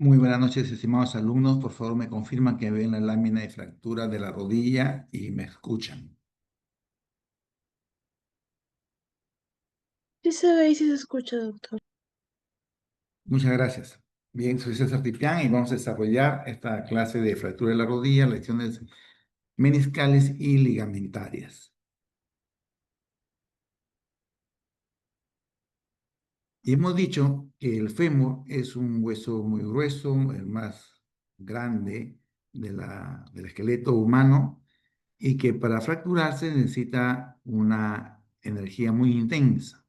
Muy buenas noches, estimados alumnos. Por favor, me confirman que ven la lámina de fractura de la rodilla y me escuchan. Sí se ve y sí se escucha, doctor. Muchas gracias. Bien, soy César Tipián y vamos a desarrollar esta clase de fractura de la rodilla, lesiones meniscales y ligamentarias. Y hemos dicho que el fémur es un hueso muy grueso, el más grande del esqueleto humano, y que para fracturarse necesita una energía muy intensa,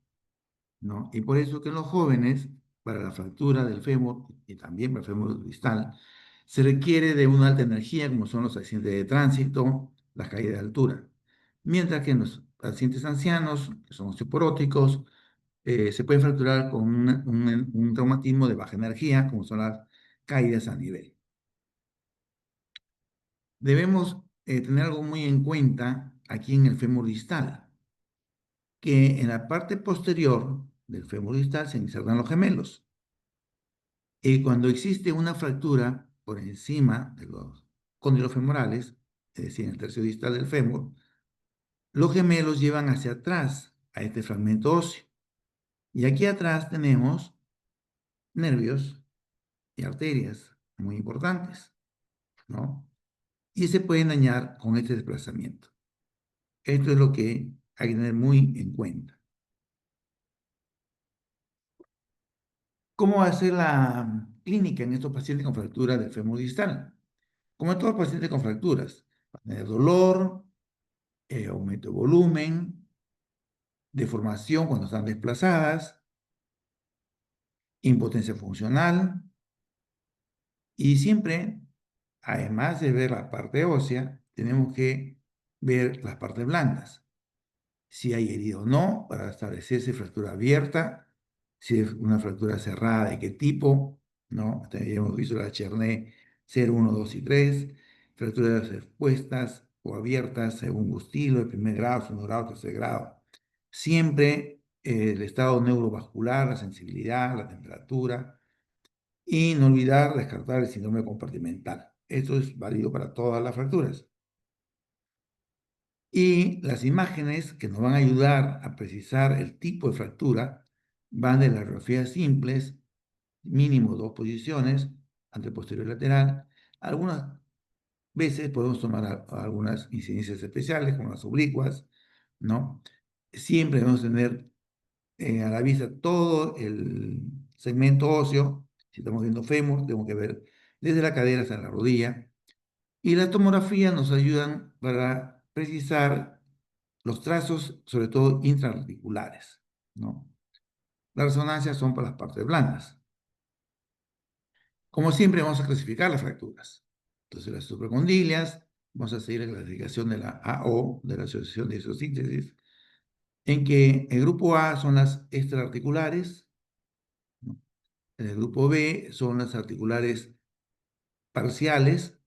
¿no? Y por eso que en los jóvenes, para la fractura del fémur y también para el fémur distal, se requiere de una alta energía, como son los accidentes de tránsito, las caídas de altura. Mientras que en los pacientes ancianos, que son osteoporóticos, se puede fracturar con un traumatismo de baja energía, como son las caídas a nivel. Debemos tener algo muy en cuenta aquí en el fémur distal, que en la parte posterior del fémur distal se insertan los gemelos. Y cuando existe una fractura por encima de los cóndilos femorales, es decir, en el tercio distal del fémur, los gemelos llevan hacia atrás a este fragmento óseo. Y aquí atrás tenemos nervios y arterias muy importantes, ¿no? Y se pueden dañar con este desplazamiento. Esto es lo que hay que tener muy en cuenta. ¿Cómo va a ser la clínica en estos pacientes con fractura del fémur distal? Como en todos los pacientes con fracturas, va a tener dolor, aumento de volumen, deformación cuando están desplazadas, impotencia funcional y siempre, además de ver la parte ósea, tenemos que ver las partes blandas. Si hay herida o no, para establecer si es fractura abierta, si es una fractura cerrada, de qué tipo, ¿no? Ya hemos visto la Cherné 0, 1, 2 y 3, fracturas expuestas o abiertas según estilo, de primer grado, segundo grado, tercer grado. Siempre el estado neurovascular, la sensibilidad, la temperatura, y no olvidar descartar el síndrome compartimental. Esto es válido para todas las fracturas. Y las imágenes que nos van a ayudar a precisar el tipo de fractura van de las radiografías simples, mínimo dos posiciones, anteposterior y lateral. Algunas veces podemos tomar algunas incidencias especiales, como las oblicuas, ¿no? Siempre debemos tener a la vista todo el segmento óseo. Si estamos viendo fémur, tenemos que ver desde la cadera hasta la rodilla. Y las tomografías nos ayudan para precisar los trazos, sobre todo intraarticulares, ¿no? Las resonancias son para las partes blandas. Como siempre, vamos a clasificar las fracturas. Entonces, las supracondilias, vamos a seguir la clasificación de la AO, de la Asociación de Isosíntesis, en que el grupo A son las extraarticulares, ¿no? En el grupo B son las articulares parciales,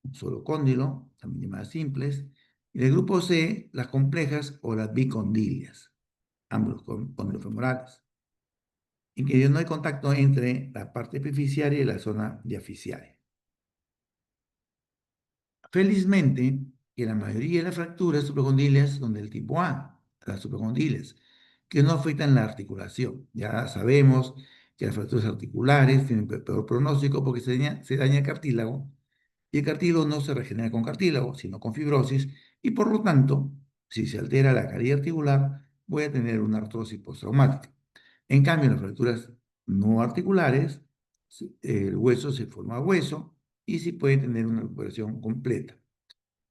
un solo cóndilo, también llamadas simples, y en el grupo C, las complejas o las bicondilias, ambos cóndilos femorales, en que no hay contacto entre la parte epificiaria y la zona diaficiaria. Felizmente, que la mayoría de las fracturas supracondilias son del tipo A, las supracondilias, que no afectan la articulación. Ya sabemos que las fracturas articulares tienen peor pronóstico porque se daña el cartílago, y el cartílago no se regenera con cartílago, sino con fibrosis, y por lo tanto, si se altera la calidad articular, voy a tener una artrosis postraumática. En cambio, en las fracturas no articulares, el hueso se forma hueso y sí puede tener una recuperación completa.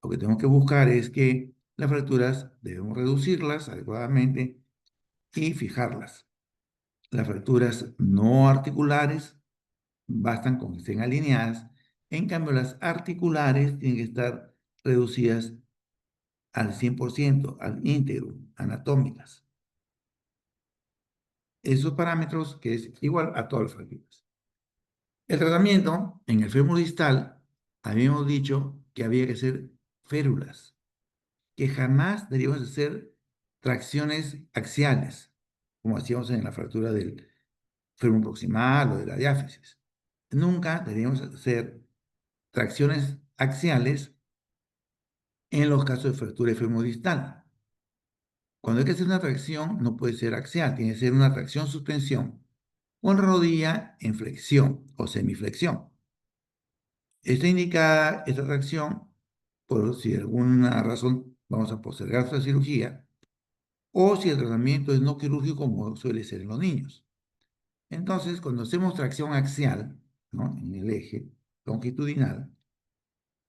Lo que tenemos que buscar es que las fracturas debemos reducirlas adecuadamente y fijarlas. Las fracturas no articulares bastan con que estén alineadas. En cambio, las articulares tienen que estar reducidas al 100%, al íntegro, anatómicas. Esos parámetros que es igual a todas las fracturas. El tratamiento en el fémur distal, habíamos dicho que había que hacer férulas, que jamás deberíamos hacer tracciones axiales, como hacíamos en la fractura del fémur proximal o de la diáfisis. nunca deberíamos hacer tracciones axiales en los casos de fractura femodistal. Cuando hay que hacer una tracción, no puede ser axial, tiene que ser una tracción-suspensión con rodilla en flexión o semiflexión. Está indicada esta tracción por si de alguna razón vamos a postergar esta cirugía o si el tratamiento es no quirúrgico como suele ser en los niños. Entonces, cuando hacemos tracción axial, ¿no?, en el eje longitudinal,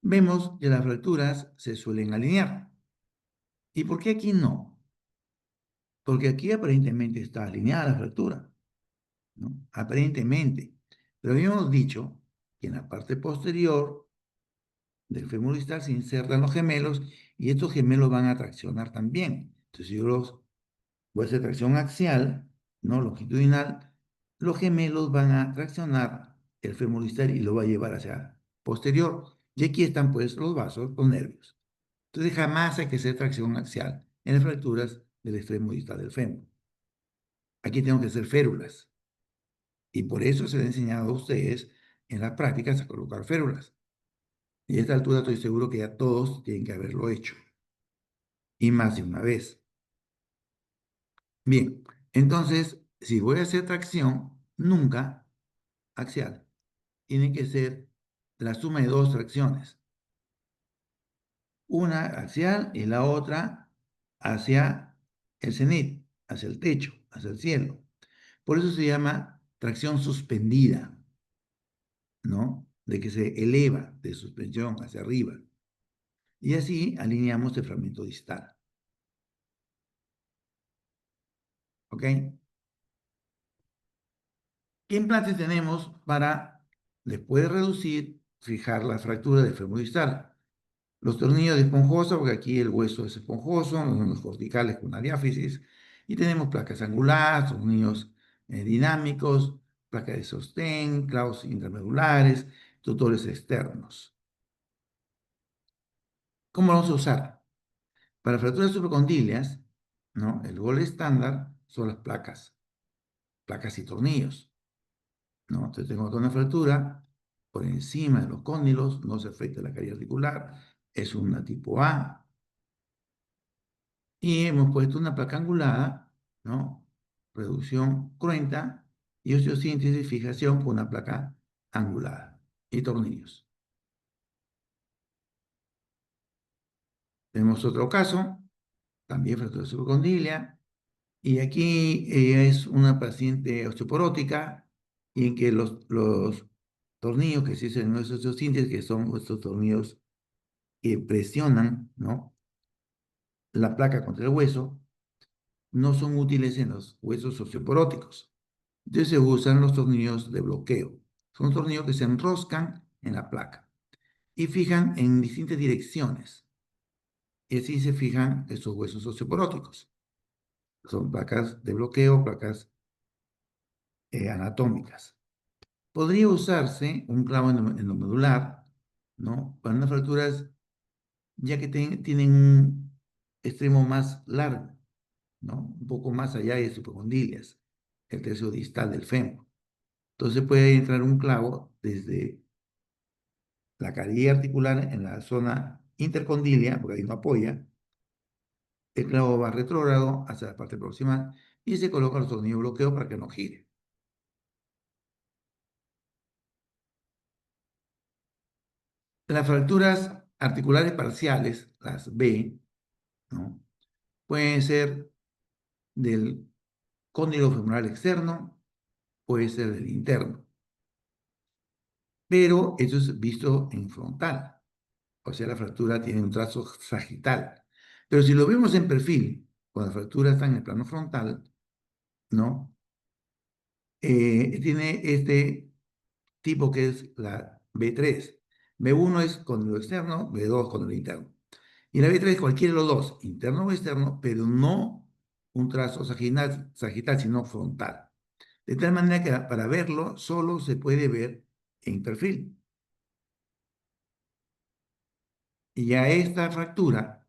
vemos que las fracturas se suelen alinear. ¿Y por qué aquí no? Porque aquí aparentemente está alineada la fractura, ¿no? Aparentemente. Pero habíamos dicho que en la parte posterior del fémur distal se insertan los gemelos y estos gemelos van a traccionar también. Entonces, si yo los voy a hacer tracción axial, no longitudinal, los gemelos van a traccionar el fémur distal y lo va a llevar hacia posterior. Y aquí están pues los vasos, los nervios. Entonces jamás hay que hacer tracción axial en las fracturas del extremo distal del fémur. Aquí tengo que hacer férulas. Y por eso se les ha enseñado a ustedes en las prácticas a colocar férulas. Y a esta altura estoy seguro que ya todos tienen que haberlo hecho. Y más de una vez. Bien, entonces, si voy a hacer tracción, nunca axial. Tiene que ser la suma de dos tracciones. Una axial y la otra hacia el cenit, hacia el techo, hacia el cielo. Por eso se llama tracción suspendida, ¿no? De que se eleva de suspensión hacia arriba. Y así alineamos el fragmento distal. ¿Ok? ¿Qué implantes tenemos para, después de reducir, fijar la fractura del fémur distal? Los tornillos de esponjosa, porque aquí el hueso es esponjoso, los corticales con la diáfisis, y tenemos placas angulares, tornillos dinámicos, placas de sostén, clavos intramedulares, tutores externos. ¿Cómo lo vamos a usar? Para fracturas supracondilias, ¿no?, el gol estándar son las placas y tornillos, ¿no? Entonces tengo una fractura por encima de los cóndilos, no se afecta la caries articular, es una tipo A. Y hemos puesto una placa angulada, ¿no? Reducción cruenta y osteosíntesis, fijación con una placa angulada y tornillos. Tenemos otro caso, también fractura de subcondilia, y aquí es una paciente osteoporótica y en que los tornillos que se dicen en nuestros osteosíntesis, que son estos tornillos que presionan, ¿no?, la placa contra el hueso, no son útiles en los huesos osteoporóticos. Entonces se usan los tornillos de bloqueo. Son tornillos que se enroscan en la placa y fijan en distintas direcciones. Y así se fijan esos huesos osteoporóticos. Son placas de bloqueo, placas anatómicas. Podría usarse un clavo endomedular, ¿no?, para unas fracturas ya que tienen un extremo más largo, ¿no?, un poco más allá de supercondilias, el tercio distal del fémur. Entonces puede entrar un clavo desde la carie articular en la zona intercondilia, porque ahí no apoya, el clavo va retrógrado hacia la parte proximal y se coloca el tornillo bloqueo para que no gire. Las fracturas articulares parciales, las B, ¿no?, pueden ser del cóndilo femoral externo, puede ser del interno, pero eso es visto en frontal, o sea, la fractura tiene un trazo sagital. Pero si lo vemos en perfil, cuando la fractura está en el plano frontal, ¿no?, tiene este tipo que es la B3. B1 es con lo externo, B2 con lo interno. Y la B3 es cualquiera de los dos, interno o externo, pero no un trazo sagital, sino frontal. De tal manera que para verlo solo se puede ver en perfil. Y ya esta fractura,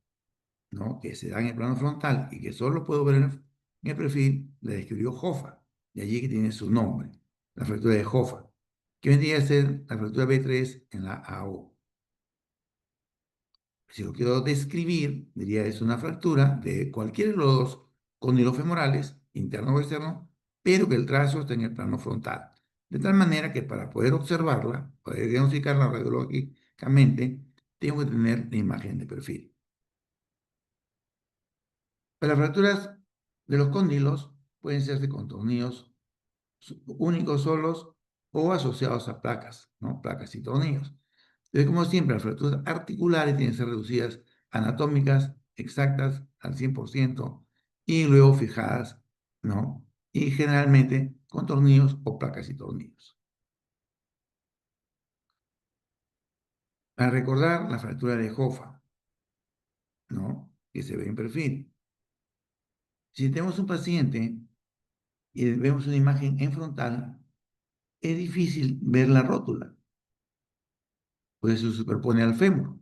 ¿no?, que se da en el plano frontal y que solo puedo ver en el perfil, la describió Hoffa. De allí que tiene su nombre, la fractura de Hoffa. que vendría a ser la fractura B3 en la AO. Si lo quiero describir, diría es una fractura de cualquiera de los dos cóndilos femorales, interno o externo, pero que el trazo está en el plano frontal. De tal manera que para poder observarla, poder diagnosticarla radiológicamente, tengo que tener la imagen de perfil. Para las fracturas de los cóndilos pueden serse con tornillos únicos solos o asociados a placas, ¿no? Placas y tornillos. Entonces, como siempre, las fracturas articulares tienen que ser reducidas anatómicas, exactas, al 100%, y luego fijadas, ¿no? Y generalmente con tornillos o placas y tornillos. Para recordar la fractura de Hoffa, ¿no? Que se ve en perfil. Si tenemos un paciente y vemos una imagen en frontal, es difícil ver la rótula, pues se superpone al fémur.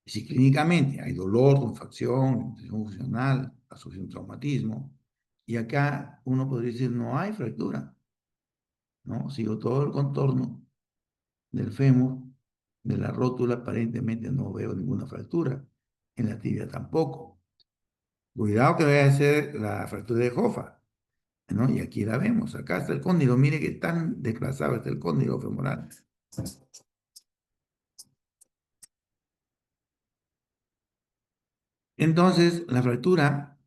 Si clínicamente hay dolor, tumefacción, infección funcional, asociación traumatismo, y acá uno podría decir no hay fractura, ¿no? Sigo todo el contorno del fémur, de la rótula, aparentemente no veo ninguna fractura, en la tibia tampoco. Cuidado que vaya a ser la fractura de Hoffa, ¿no? Y aquí la vemos, acá está el cóndilo, mire que tan desplazado está el cóndilo femoral. Entonces, la fractura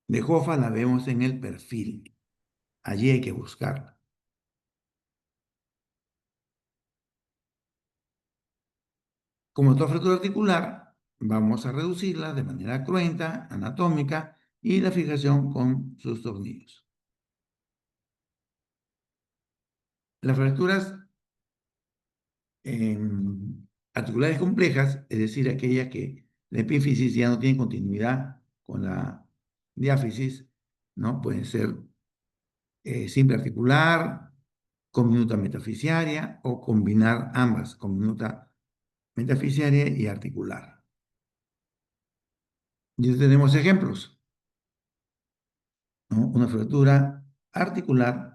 de Hoffa la vemos en el perfil. Allí hay que buscarla. Como toda fractura articular, vamos a reducirla de manera cruenta, anatómica y la fijación con sus tornillos. Las fracturas articulares complejas, es decir, aquellas que la epífisis ya no tiene continuidad con la diáfisis, ¿no? Pueden ser simple articular, con minuta metafisiaria o combinar ambas, con minuta metafisiaria y articular. Y tenemos ejemplos, ¿no? Una fractura articular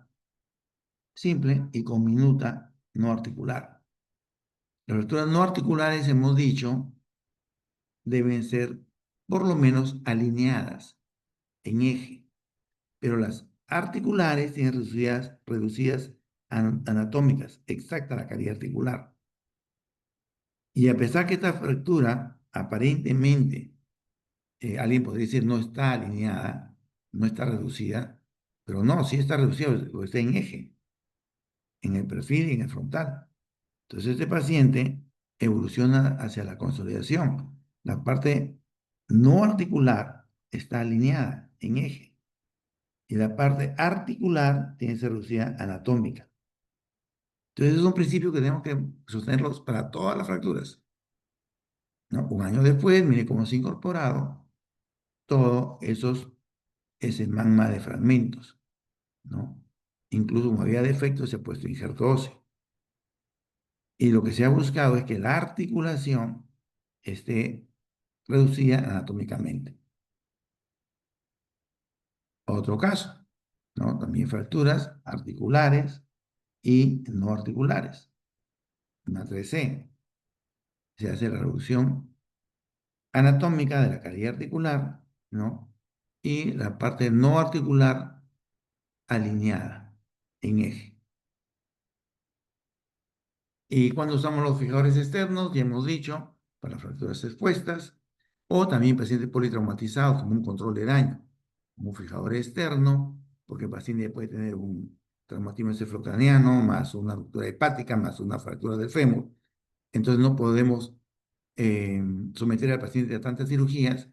simple y con minuta no articular. Las fracturas no articulares, hemos dicho, deben ser por lo menos alineadas en eje, pero las articulares tienen reducidas anatómicas, exacta la calidad articular. Y a pesar que esta fractura aparentemente, alguien podría decir no está alineada, no está reducida, pero no, sí está reducida, o está en eje, en el perfil y en el frontal. Entonces, este paciente evoluciona hacia la consolidación. La parte no articular está alineada en eje y la parte articular tiene que ser reducida anatómica. Entonces, es un principio que tenemos que sostenerlos para todas las fracturas, ¿no? Un año después, mire cómo se ha incorporado todo ese magma de fragmentos, ¿no? Incluso como había defectos, se ha puesto injerto óseo. Y lo que se ha buscado es que la articulación esté reducida anatómicamente. Otro caso, ¿no? También fracturas articulares y no articulares. Una 3C. Se hace la reducción anatómica de la cavidad articular, ¿no? Y la parte no articular alineada en eje. Y cuando usamos los fijadores externos, ya hemos dicho, para fracturas expuestas, o también pacientes politraumatizados como un control de daño, como un fijador externo, porque el paciente puede tener un traumatismo encefalocraniano, más una ruptura hepática, más una fractura del fémur. Entonces no podemos eh, someter al paciente a tantas cirugías.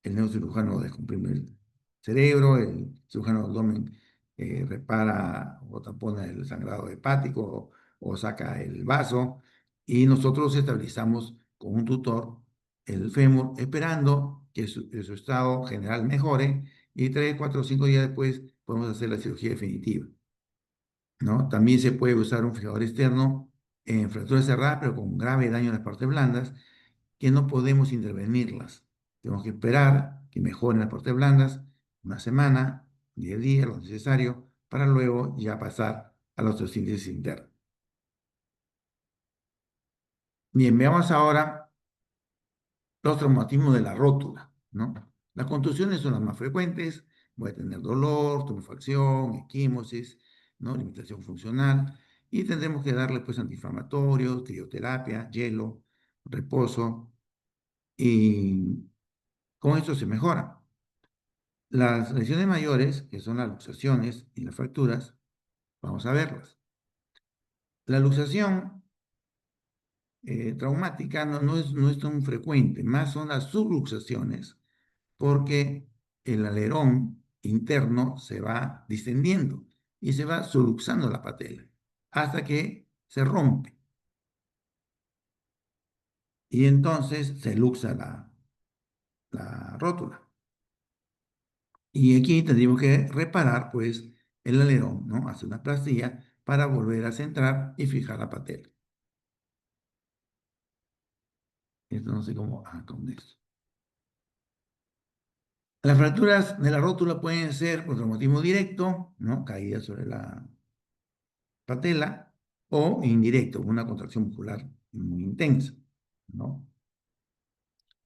El neurocirujano descomprime el cerebro, el cirujano del abdomen repara o tampona el sangrado hepático o saca el vaso y nosotros estabilizamos con un tutor el fémur esperando que su estado general mejore y 3, 4, 5 días después podemos hacer la cirugía definitiva, ¿no? También se puede usar un fijador externo en fracturas cerradas pero con grave daño en las partes blandas que no podemos intervenirlas. Tenemos que esperar que mejoren las partes blandas una semana, 10 días, lo necesario, para luego ya pasar a la osteosíntesis interna. Bien, veamos ahora los traumatismos de la rótula, ¿no? Las contusiones son las más frecuentes, voy a tener dolor, tumefacción, equimosis, ¿no? Limitación funcional, y tendremos que darle pues antiinflamatorios, crioterapia, hielo, reposo, y con esto se mejora. Las lesiones mayores, que son las luxaciones y las fracturas, vamos a verlas. La luxación traumática no es tan frecuente, más son las subluxaciones, porque el alerón interno se va distendiendo y se va subluxando la patela hasta que se rompe. Y entonces se luxa la rótula. Y aquí tendríamos que reparar, pues, el alerón, ¿no? Hacer una plastilla para volver a centrar y fijar la patela. Esto no sé cómo, con esto. Las fracturas de la rótula pueden ser por traumatismo directo, ¿no? Caída sobre la patela, o indirecto, una contracción muscular muy intensa, ¿no?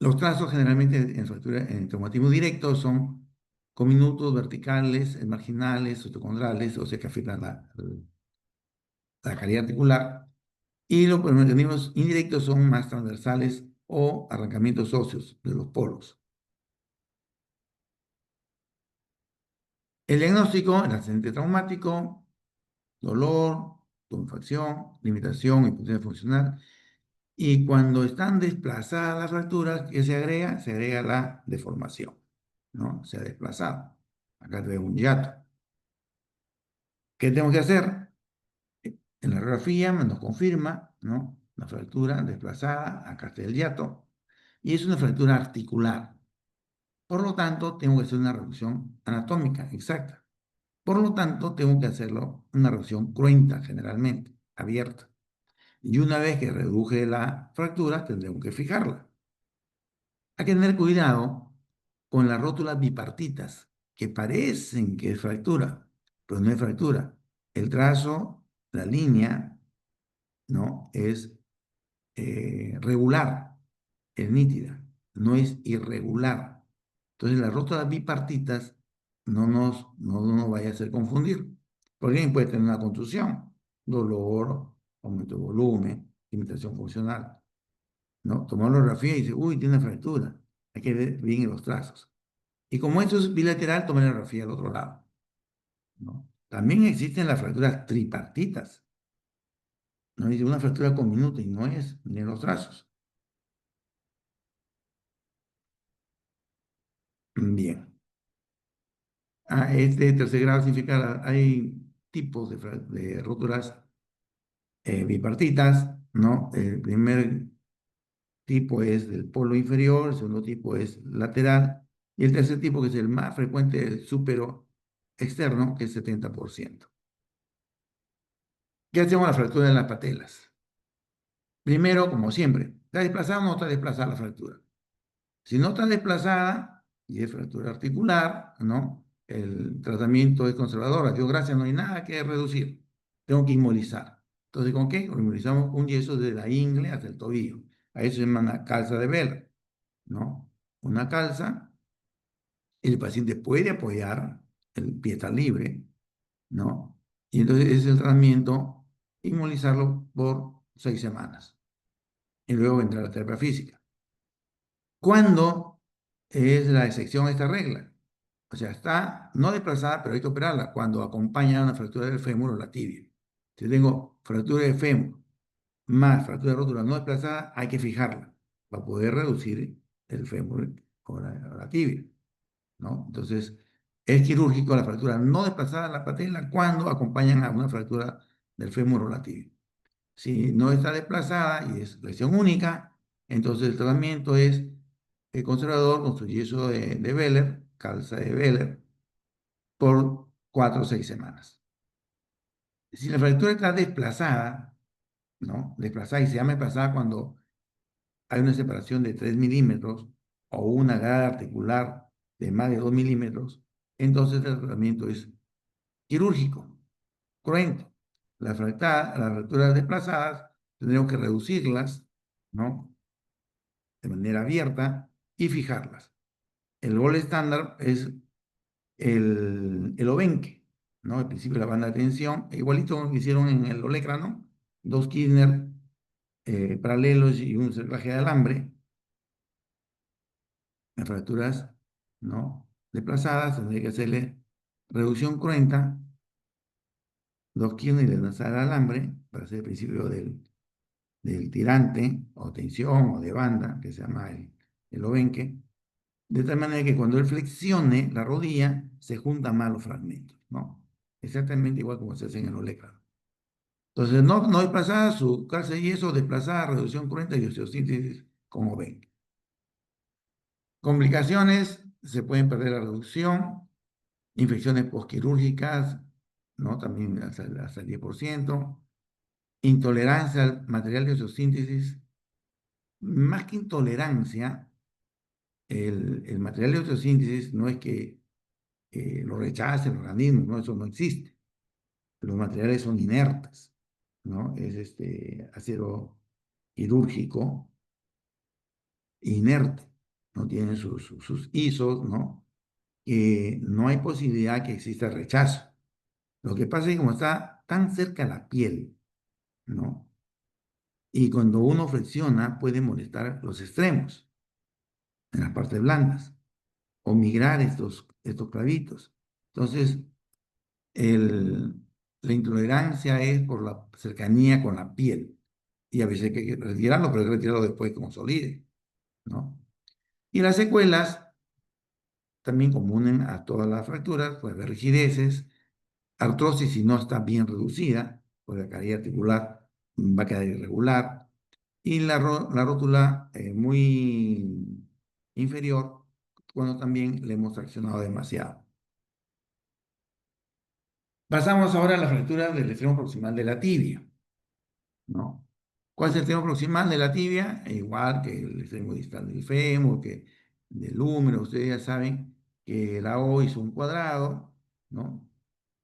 Los trazos generalmente en traumatismo directo son cominutos, verticales, marginales, osteocondrales, o sea que afectan la calidad articular. Y los mecanismos indirectos son más transversales o arrancamientos óseos de los polos. El diagnóstico, el accidente traumático, dolor, tumefacción, limitación, imposibilidad funcional. Y cuando están desplazadas las fracturas, ¿qué se agrega? Se agrega la deformación, ¿no? Se ha desplazado. Acá tenemos un hiato. ¿Qué tengo que hacer? En la radiografía nos confirma, ¿no? La fractura desplazada, acá está el hiato, y es una fractura articular. Por lo tanto, tengo que hacer una reducción anatómica exacta. Por lo tanto, tengo que hacerlo una reducción cruenta, generalmente, abierta. Y una vez que reduje la fractura, tendremos que fijarla. Hay que tener cuidado con las rótulas bipartitas, que parecen que es fractura, pero no es fractura. El trazo, la línea, ¿no? Es regular, es nítida, no es irregular. Entonces, las rótulas bipartitas no nos vaya a hacer confundir. Porque alguien puede tener una contusión, dolor, aumento de volumen, limitación funcional, ¿no? Tomar la radiografía y dice, uy, tiene una fractura. Hay que ver bien los trazos. Y como esto es bilateral, tomar la radiografía al otro lado, ¿no? También existen las fracturas tripartitas. No dice una fractura con minuto y no es, ni los trazos. Bien. Este tercer grado significa, hay tipos de rótulas bipartitas, ¿no? El primer tipo es del polo inferior, el segundo tipo es lateral, y el tercer tipo, que es el más frecuente, el súpero externo, que es 70%. ¿Qué hacemos la fractura de las patelas? Primero, como siempre, ¿está desplazada o no está desplazada la fractura? Si no está desplazada y es fractura articular, ¿no? El tratamiento es conservador. A Dios gracias, no hay nada que reducir. Tengo que inmovilizar. Entonces, ¿con qué? Inmovilizamos un yeso desde la ingle hasta el tobillo. A eso se llama una calza de vela, ¿no? Una calza, el paciente puede apoyar, el pie está libre, ¿no? Y entonces es el tratamiento, inmovilizarlo por 6 semanas. Y luego vendrá la terapia física. ¿Cuándo es la excepción a esta regla? O sea, está no desplazada, pero hay que operarla cuando acompaña a una fractura del fémur o la tibia. Si tengo fractura de fémur más fractura de rótula no desplazada, hay que fijarla para poder reducir el fémur o la tibia, ¿no? Entonces, es quirúrgico la fractura no desplazada en la patela cuando acompañan a una fractura del fémur o la tibia. Si no está desplazada y es lesión única, entonces el tratamiento es el conservador con su yeso de Weller, calza de Weller, por 4 o 6 semanas. Si la fractura está desplazada, ¿no? Desplazada y se llama desplazada cuando hay una separación de 3 milímetros o una grada articular de más de 2 milímetros, entonces el tratamiento es quirúrgico, cruento. Las fracturas desplazadas tendremos que reducirlas, ¿no? De manera abierta y fijarlas. El gol estándar es el obenque, ¿no? El principio de la banda de tensión, igualito que hicieron en el olecrano, dos Kirchner paralelos y un cerclaje de alambre, las fracturas, ¿no? Desplazadas, tendría que hacerle reducción cruenta, dos Kirchner de lanzar el alambre, para hacer el principio del tirante, o tensión, o de banda, que se llama el obenque, de tal manera que cuando él flexione la rodilla, se juntan más los fragmentos, ¿no? Exactamente igual como se hace en el olecrano. Entonces, no desplazada, su calza de yeso, desplazada, reducción cruenta y osteosíntesis, como ven. Complicaciones, se pueden perder la reducción, infecciones postquirúrgicas, ¿no? También hasta el 10%, intolerancia al material de osteosíntesis, más que intolerancia, el material de osteosíntesis no es que lo rechace el organismo, ¿no? Eso no existe. Los materiales son inertes, ¿no? Es este acero quirúrgico inerte, no tiene sus ISOs, ¿no? No hay posibilidad que exista rechazo. Lo que pasa es que como está tan cerca a la piel, ¿no? Y cuando uno flexiona puede molestar los extremos, en las partes blandas, o migrar estos clavitos. Entonces, el, la intolerancia es por la cercanía con la piel. Y a veces hay que retirarlo, pero hay que retirarlo después como solide, ¿no? Y las secuelas también comunes a todas las fracturas, puede haber rigideces, artrosis si no está bien reducida, pues la caída articular va a quedar irregular, y la rótula muy inferior, cuando también le hemos accionado demasiado. Pasamos ahora a la fractura del extremo proximal de la tibia, ¿no? ¿Cuál es el extremo proximal de la tibia? Igual que el extremo distal del fémur, que del húmero, ustedes ya saben que la O hizo un cuadrado, ¿no?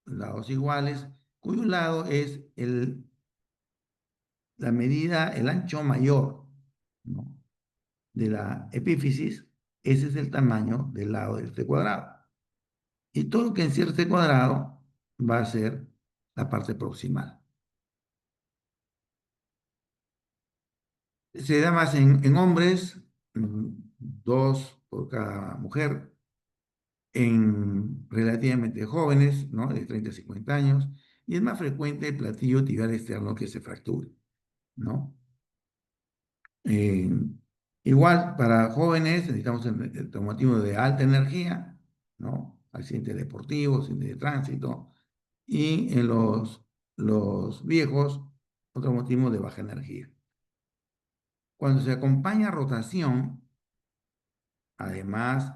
Lados iguales, cuyo lado es la medida, el ancho mayor, ¿no? De la epífisis, ese es el tamaño del lado de este cuadrado. Y todo lo que encierra este cuadrado va a ser la parte proximal. Se da más en hombres, dos por cada mujer, en relativamente jóvenes, ¿no? De 30 a 50 años, y es más frecuente el platillo tibial externo que se fracture, ¿no? Eh, Igual, para jóvenes necesitamos el traumatismo de alta energía, ¿no? Accidentes deportivos, accidentes de tránsito, y en los viejos, otro traumatismo de baja energía. Cuando se acompaña rotación, además,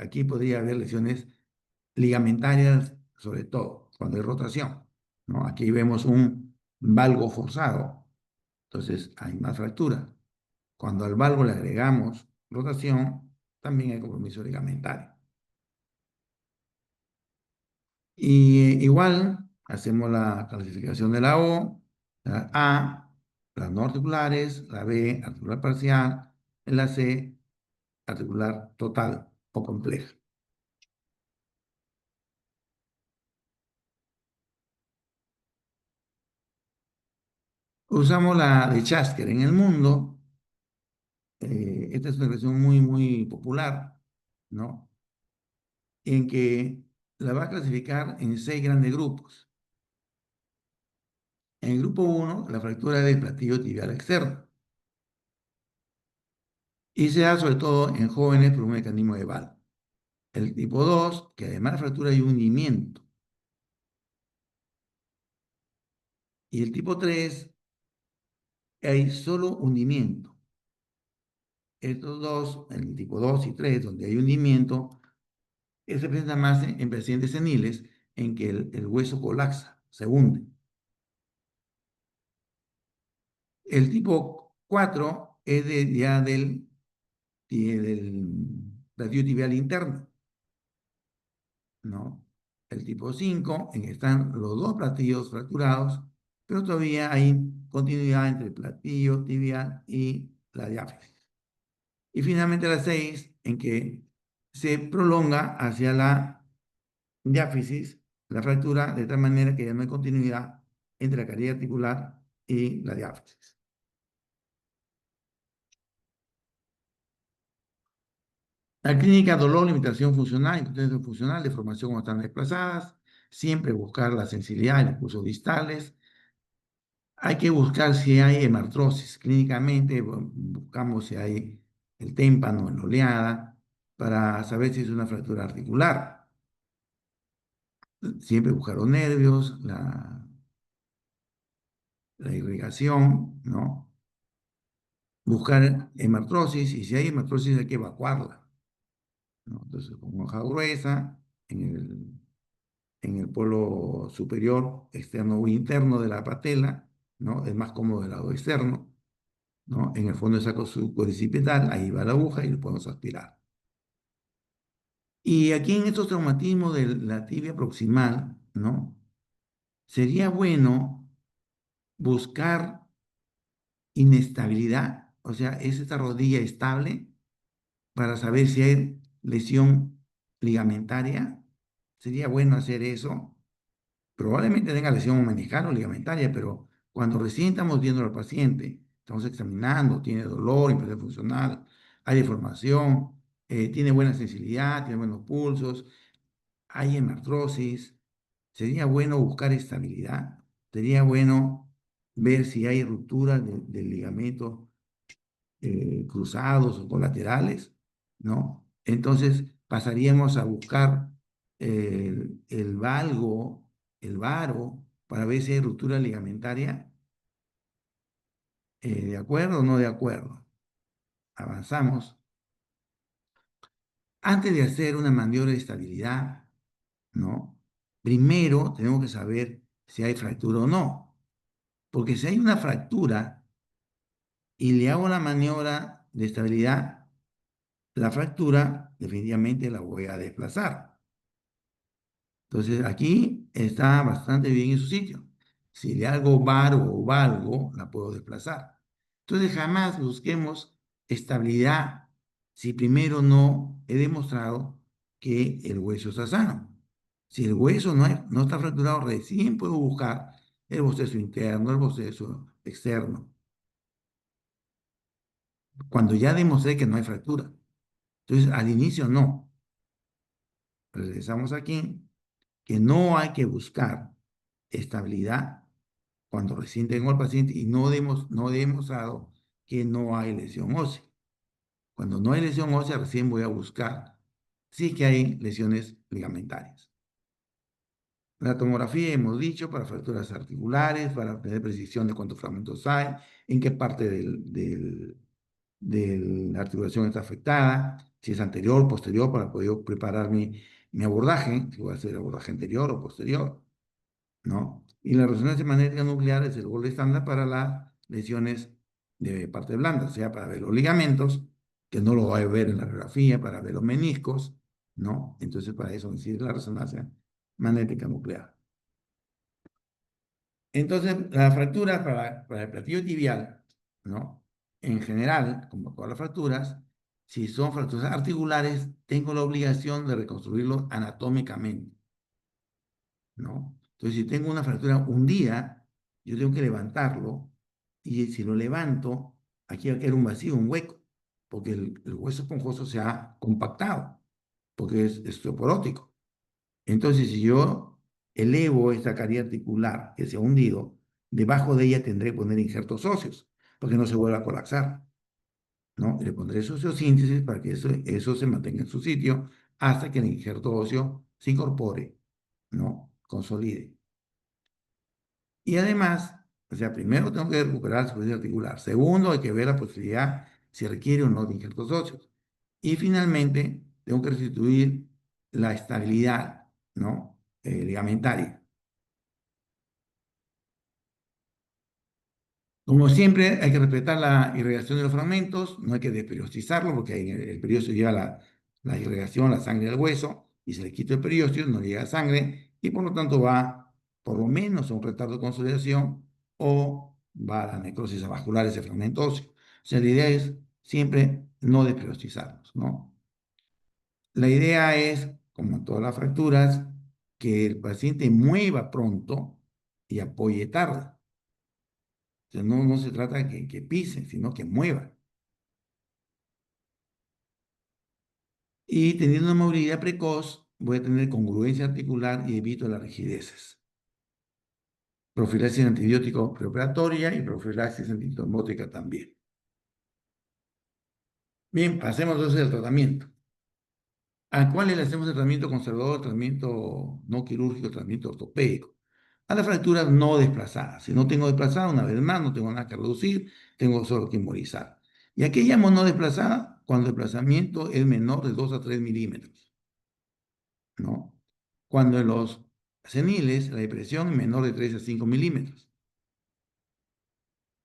aquí podría haber lesiones ligamentarias, sobre todo, cuando hay rotación, ¿no? Aquí vemos un valgo forzado, entonces hay más fractura. Cuando al valgo le agregamos rotación, también hay compromiso ligamentario. Y igual, hacemos la clasificación de la O, la A, las no articulares, la B, articular parcial, la C, articular total o compleja. Usamos la de Chasker en el mundo. Esta es una versión muy popular, ¿no? En que la va a clasificar en 6 grandes grupos. En el grupo 1, la fractura del platillo tibial externo. Y se da sobre todo en jóvenes por un mecanismo de Ball. El tipo 2, que además de fractura hay hundimiento. Y el tipo 3, hay solo hundimiento. Estos dos, el tipo 2 y 3, donde hay hundimiento, se presenta más en pacientes seniles en que el hueso colapsa, se hunde. El tipo 4 es ya del platillo tibial interno, ¿no? el tipo 5, en que están los dos platillos fracturados, pero todavía hay continuidad entre el platillo tibial y la diáfisis. Y finalmente la 6, en que se prolonga hacia la diáfisis, la fractura, de tal manera que ya no hay continuidad entre la caries articular y la diáfisis. La clínica, dolor, limitación funcional, impotencia funcional, deformación cuando están desplazadas, siempre buscar la sensibilidad en los pulsos distales. Hay que buscar si hay hemartrosis. Clínicamente buscamos si hay el témpano en la oleada para saber si es una fractura articular. Siempre buscar los nervios, la irrigación, ¿no? Buscar hemartrosis y si hay hemartrosis hay que evacuarla, ¿no? Entonces, con hoja gruesa en el polo superior, externo o interno de la patela, ¿no? Es más cómodo del lado externo, ¿no? En el fondo del saco subcuadricipital, ahí va la aguja y lo podemos aspirar. Y aquí en estos traumatismos de la tibia proximal, ¿no? Sería bueno buscar inestabilidad, o sea, ¿es esta rodilla estable? Para saber si hay lesión ligamentaria. Sería bueno hacer eso. Probablemente tenga lesión meniscal o ligamentaria, pero cuando recién estamos viendo al paciente, estamos examinando, tiene dolor, impotencia funcional, hay deformación, tiene buena sensibilidad, tiene buenos pulsos, hay hemartrosis, sería bueno buscar estabilidad, sería bueno ver si hay ruptura del ligamento cruzados o colaterales, ¿no? Entonces pasaríamos a buscar el valgo, el varo, para ver si hay ruptura ligamentaria. ¿De acuerdo o no de acuerdo? Avanzamos. Antes de hacer una maniobra de estabilidad, ¿no? Primero tenemos que saber si hay fractura o no. Porque si hay una fractura y le hago la maniobra de estabilidad, la fractura definitivamente la voy a desplazar. Entonces aquí está bastante bien en su sitio. Si le hago varo o valgo, la puedo desplazar. Entonces jamás busquemos estabilidad si primero no he demostrado que el hueso está sano. Si el hueso no está fracturado, recién puedo buscar el bostezo interno, el bostezo externo, cuando ya demostré que no hay fractura. Entonces al inicio no. Regresamos aquí, que no hay que buscar estabilidad cuando recién tengo al paciente y no he demostrado que no hay lesión ósea. Cuando no hay lesión ósea, recién voy a buscar sí que hay lesiones ligamentarias. La tomografía, hemos dicho, para fracturas articulares, para tener precisión de cuántos fragmentos hay, en qué parte de la articulación está afectada, si es anterior, posterior, para poder preparar mi abordaje, si voy a hacer abordaje anterior o posterior, ¿no? Y la resonancia magnética nuclear es el gold estándar para las lesiones de parte blanda, o sea, para ver los ligamentos, que no lo va a ver en la radiografía, para ver los meniscos, ¿no? Entonces, para eso necesita la resonancia magnética nuclear. Entonces, las fracturas para el platillo tibial, ¿no? En general, como todas las fracturas, si son fracturas articulares, tengo la obligación de reconstruirlo anatómicamente, ¿no? Entonces, si tengo una fractura hundida, yo tengo que levantarlo y si lo levanto, aquí va a quedar un vacío, un hueco, porque el hueso esponjoso se ha compactado, porque es osteoporótico. Entonces, si yo elevo esta carie articular que se ha hundido, debajo de ella tendré que poner injertos óseos, porque no se vuelva a colapsar, ¿no? Y le pondré sociosíntesis para que eso se mantenga en su sitio hasta que el injerto óseo se incorpore, ¿no? Consolide. Y además, o sea, primero tengo que recuperar la superficie articular. Segundo, hay que ver la posibilidad si requiere o no de injertos óseos. Y finalmente, tengo que restituir la estabilidad, ¿no? Ligamentaria. Como siempre, hay que respetar la irrigación de los fragmentos, no hay que desperiostizarlo porque en el periódico lleva la irrigación, la sangre del hueso, y se le quita el periósteo, no llega sangre y por lo tanto va por lo menos a un retardo de consolidación o va a la necrosis vascular, ese fragmento óseo. O sea, la idea es siempre no despriostizarnos, ¿no? La idea es, como en todas las fracturas, que el paciente mueva pronto y apoye tarde. O sea, no se trata de que pise, sino que mueva. Y teniendo una movilidad precoz, voy a tener congruencia articular y evito las rigideces. Profilaxis antibiótico preoperatoria y profilaxis antitrombótica también. Bien, pasemos entonces al tratamiento. ¿A cuáles le hacemos el tratamiento conservador, tratamiento no quirúrgico, tratamiento ortopédico? A las fracturas no desplazadas. Si no tengo desplazada, una vez más, no tengo nada que reducir, tengo solo que inmovilizar. ¿Y a qué llamo no desplazada? Cuando el desplazamiento es menor de 2 a 3 milímetros, ¿no? Cuando en los seniles la depresión es menor de 3 a 5 milímetros.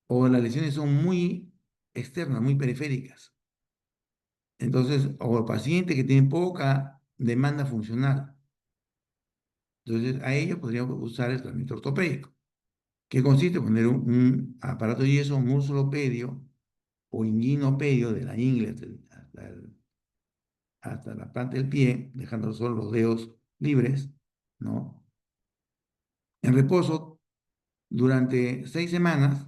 O las lesiones son muy externas, muy periféricas. Entonces, o pacientes que tienen poca demanda funcional. Entonces, a ellos podríamos usar el tratamiento ortopédico, que consiste en poner un aparato de yeso musculopedio o inguinopedio de la ingle hasta la planta del pie, dejando solo los dedos libres, ¿no? En reposo durante 6 semanas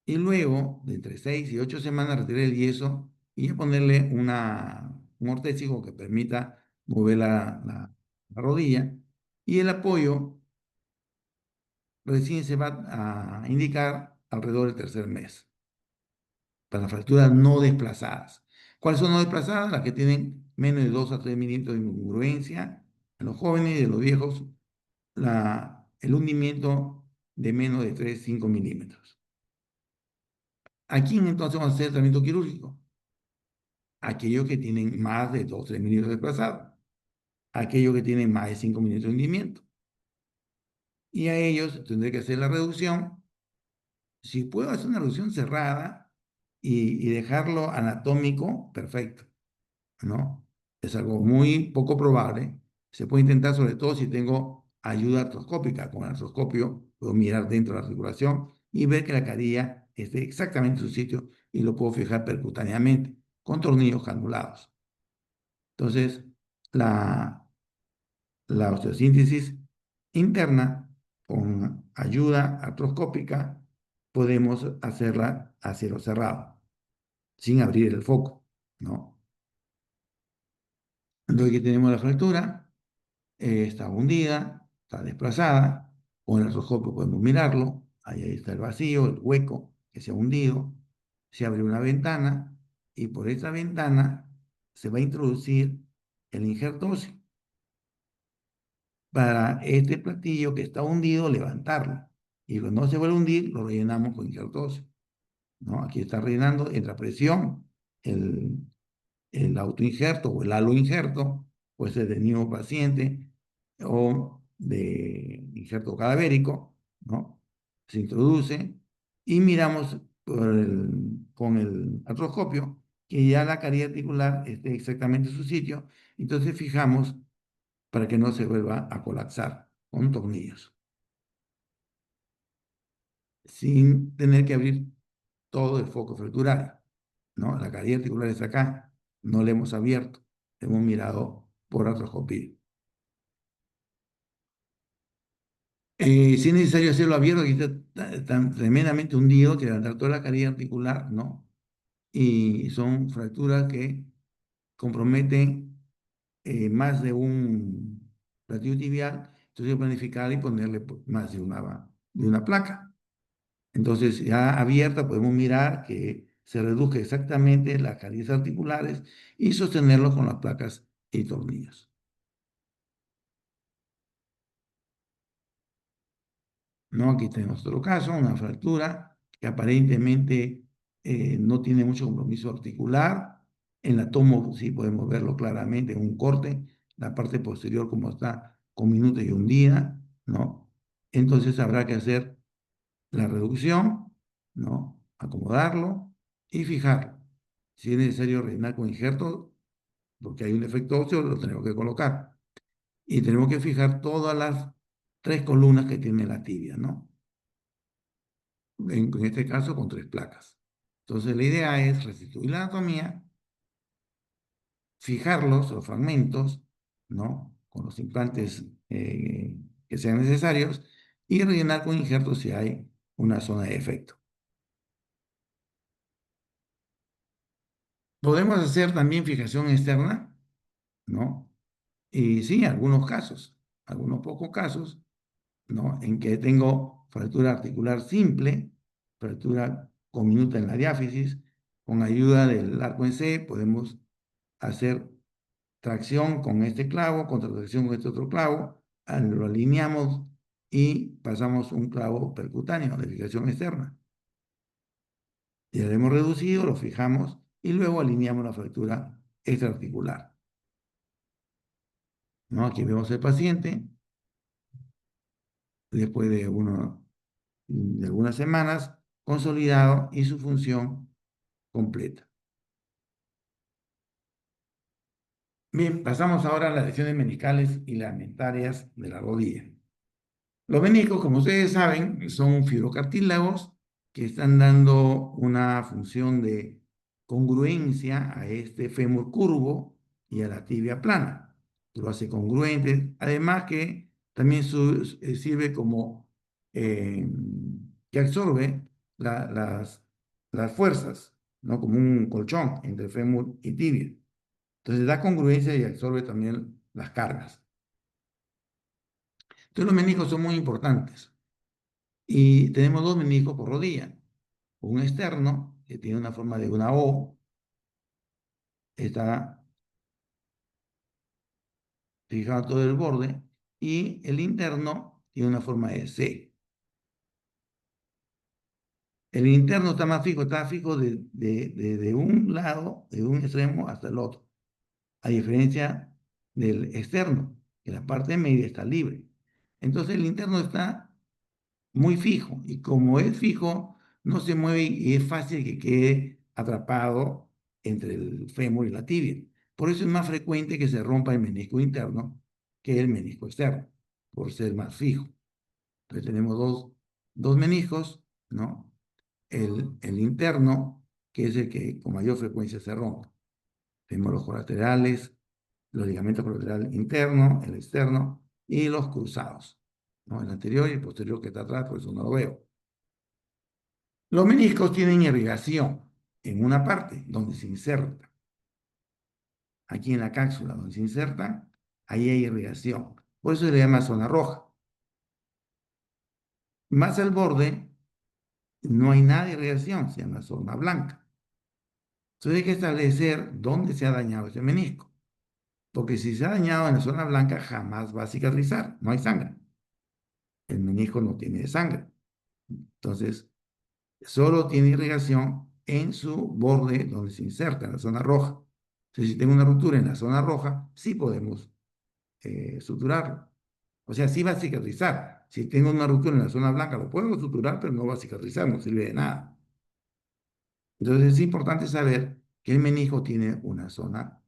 y luego, de entre 6 y 8 semanas, retirar el yeso y ya ponerle un ortésico que permita mover la rodilla. Y el apoyo recién se va a indicar alrededor del tercer mes para fracturas no desplazadas. ¿Cuáles son no desplazadas? Las que tienen menos de 2 a 3 milímetros de incongruencia en los jóvenes y de los viejos, el hundimiento de menos de 3 5 milímetros. ¿A quién entonces vamos a hacer tratamiento quirúrgico? Aquellos que tienen más de 2 3 milímetros desplazados, aquellos que tienen más de 5 milímetros de hundimiento. Y a ellos tendré que hacer la reducción. Si puedo hacer una reducción cerrada y dejarlo anatómico, perfecto, ¿no? Es algo muy poco probable. Se puede intentar sobre todo si tengo ayuda artroscópica. Con el artroscopio puedo mirar dentro de la articulación y ver que la carilla esté exactamente en su sitio y lo puedo fijar percutáneamente con tornillos canulados. Entonces, la, la osteosíntesis interna con ayuda artroscópica podemos hacerla a cielo cerrado, sin abrir el foco, ¿no? Entonces aquí tenemos la fractura, está hundida, está desplazada, con el artroscopio podemos mirarlo, ahí está el vacío, el hueco que se ha hundido, se abre una ventana y por esa ventana se va a introducir el injerto óseo para este platillo que está hundido, levantarlo. Y cuando se vuelve a hundir, lo rellenamos con injerto óseo, ¿no? Aquí está rellenando, entra presión, el, el autoinjerto o el aloinjerto, puede ser del mismo paciente o de injerto cadavérico, ¿no? Se introduce y miramos con el artroscopio que ya la caridad articular esté exactamente en su sitio, entonces fijamos para que no se vuelva a colapsar con tornillos, sin tener que abrir todo el foco fracturario, ¿no? La cavidad articular está acá, no le hemos abierto, hemos mirado por artroscopía. Si es necesario hacerlo abierto, aquí está tan tremendamente hundido que levantar toda la cavidad articular, ¿no? Y son fracturas que comprometen más de un platillo tibial, entonces planificar y ponerle más de una placa. Entonces, ya abierta podemos mirar que se reduzca exactamente las caries articulares y sostenerlo con las placas y tornillos. ¿No? Aquí tenemos otro caso, una fractura que aparentemente no tiene mucho compromiso articular. En la tomo sí podemos verlo claramente en un corte, la parte posterior como está con minuto y hundida, ¿no? Entonces habrá que hacer la reducción, ¿no? Acomodarlo y fijarlo. Si es necesario rellenar con injerto, porque hay un defecto óseo, lo tenemos que colocar. Y tenemos que fijar todas las 3 columnas que tiene la tibia, ¿no? En este caso con 3 placas. Entonces la idea es restituir la anatomía, fijarlos, los fragmentos, ¿no? Con los implantes que sean necesarios y rellenar con injertos si hay una zona de defecto. Podemos hacer también fijación externa, ¿no? Y sí, algunos pocos casos, ¿no? En que tengo fractura articular simple, fractura comminuta en la diáfisis, con ayuda del arco en C podemos hacer tracción con este clavo, contratracción con este otro clavo, lo alineamos y pasamos un clavo percutáneo de fijación externa. Ya lo hemos reducido, lo fijamos y luego alineamos la fractura extraarticular, ¿no? Aquí vemos el paciente después de algunas semanas consolidado y su función completa. Bien, pasamos ahora a las lesiones meniscales y ligamentarias de la rodilla. Los meniscos, como ustedes saben, son fibrocartílagos que están dando una función de congruencia a este fémur curvo y a la tibia plana. Lo hace congruente, además que también sirve como que absorbe las fuerzas, ¿no? Como un colchón entre fémur y tibia. Entonces da congruencia y absorbe también las cargas. Entonces los meniscos son muy importantes. Y tenemos 2 meniscos por rodilla. Un externo, que tiene una forma de una O, está fijado todo el borde, y el interno tiene una forma de C. El interno está fijo de un lado, de un extremo hasta el otro, a diferencia del externo, que la parte media está libre. Entonces el interno está muy fijo, y como es fijo, no se mueve y es fácil que quede atrapado entre el fémur y la tibia. Por eso es más frecuente que se rompa el menisco interno que el menisco externo, por ser más fijo. Entonces tenemos dos meniscos, ¿no? El interno, que es el que con mayor frecuencia se rompe. Tenemos los colaterales, los ligamentos colaterales internos, el externo y los cruzados, ¿no? El anterior y el posterior que está atrás, por eso no lo veo. Los meniscos tienen irrigación en una parte donde se inserta. Aquí en la cápsula donde se inserta, ahí hay irrigación. Por eso se le llama zona roja. Más al borde no hay nada de irrigación, se llama zona blanca. Entonces hay que establecer dónde se ha dañado ese menisco. Porque si se ha dañado en la zona blanca, jamás va a cicatrizar. No hay sangre. El menisco no tiene sangre. Entonces, solo tiene irrigación en su borde donde se inserta, en la zona roja. Entonces, si tengo una ruptura en la zona roja, sí podemos suturarlo. O sea, sí va a cicatrizar. Si tengo una ruptura en la zona blanca, lo puedo suturar, pero no va a cicatrizar, no sirve de nada. Entonces, es importante saber que el menisco tiene una zona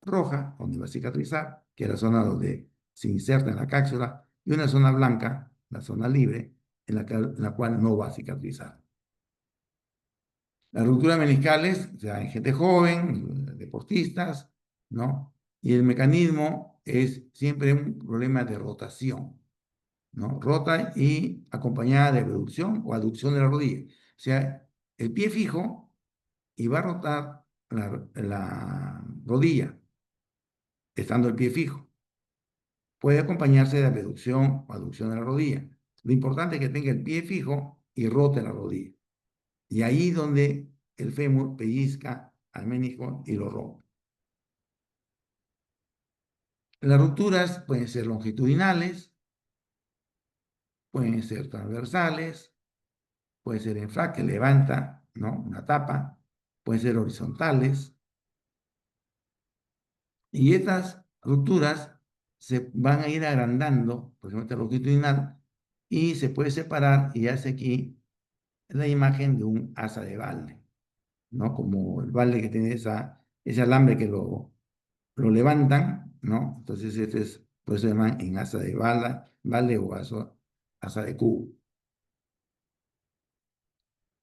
roja, donde va a cicatrizar, que es la zona donde se inserta en la cápsula, y una zona blanca, la zona libre, en la cual no va a cicatrizar. Las rupturas meniscales se dan en gente joven, deportistas, ¿no? Y el mecanismo es siempre un problema de rotación, ¿no? Rota y acompañada de abducción o aducción de la rodilla. O sea, el pie fijo y va a rotar la rodilla, estando el pie fijo. Puede acompañarse de abducción o aducción de la rodilla. Lo importante es que tenga el pie fijo y rote la rodilla. Y ahí donde el fémur pellizca al menisco y lo rompe. Las rupturas pueden ser longitudinales, pueden ser transversales, puede ser en FRAC, que levanta, ¿no? Una tapa, pueden ser horizontales. Y estas rupturas se van a ir agrandando, por ejemplo, esta longitudinal, y se puede separar y hace aquí la imagen de un asa de balde, ¿no? Como el balde que tiene ese alambre lo levantan, ¿no? Entonces, este es, por eso se llama en asa de vale o asa de cubo.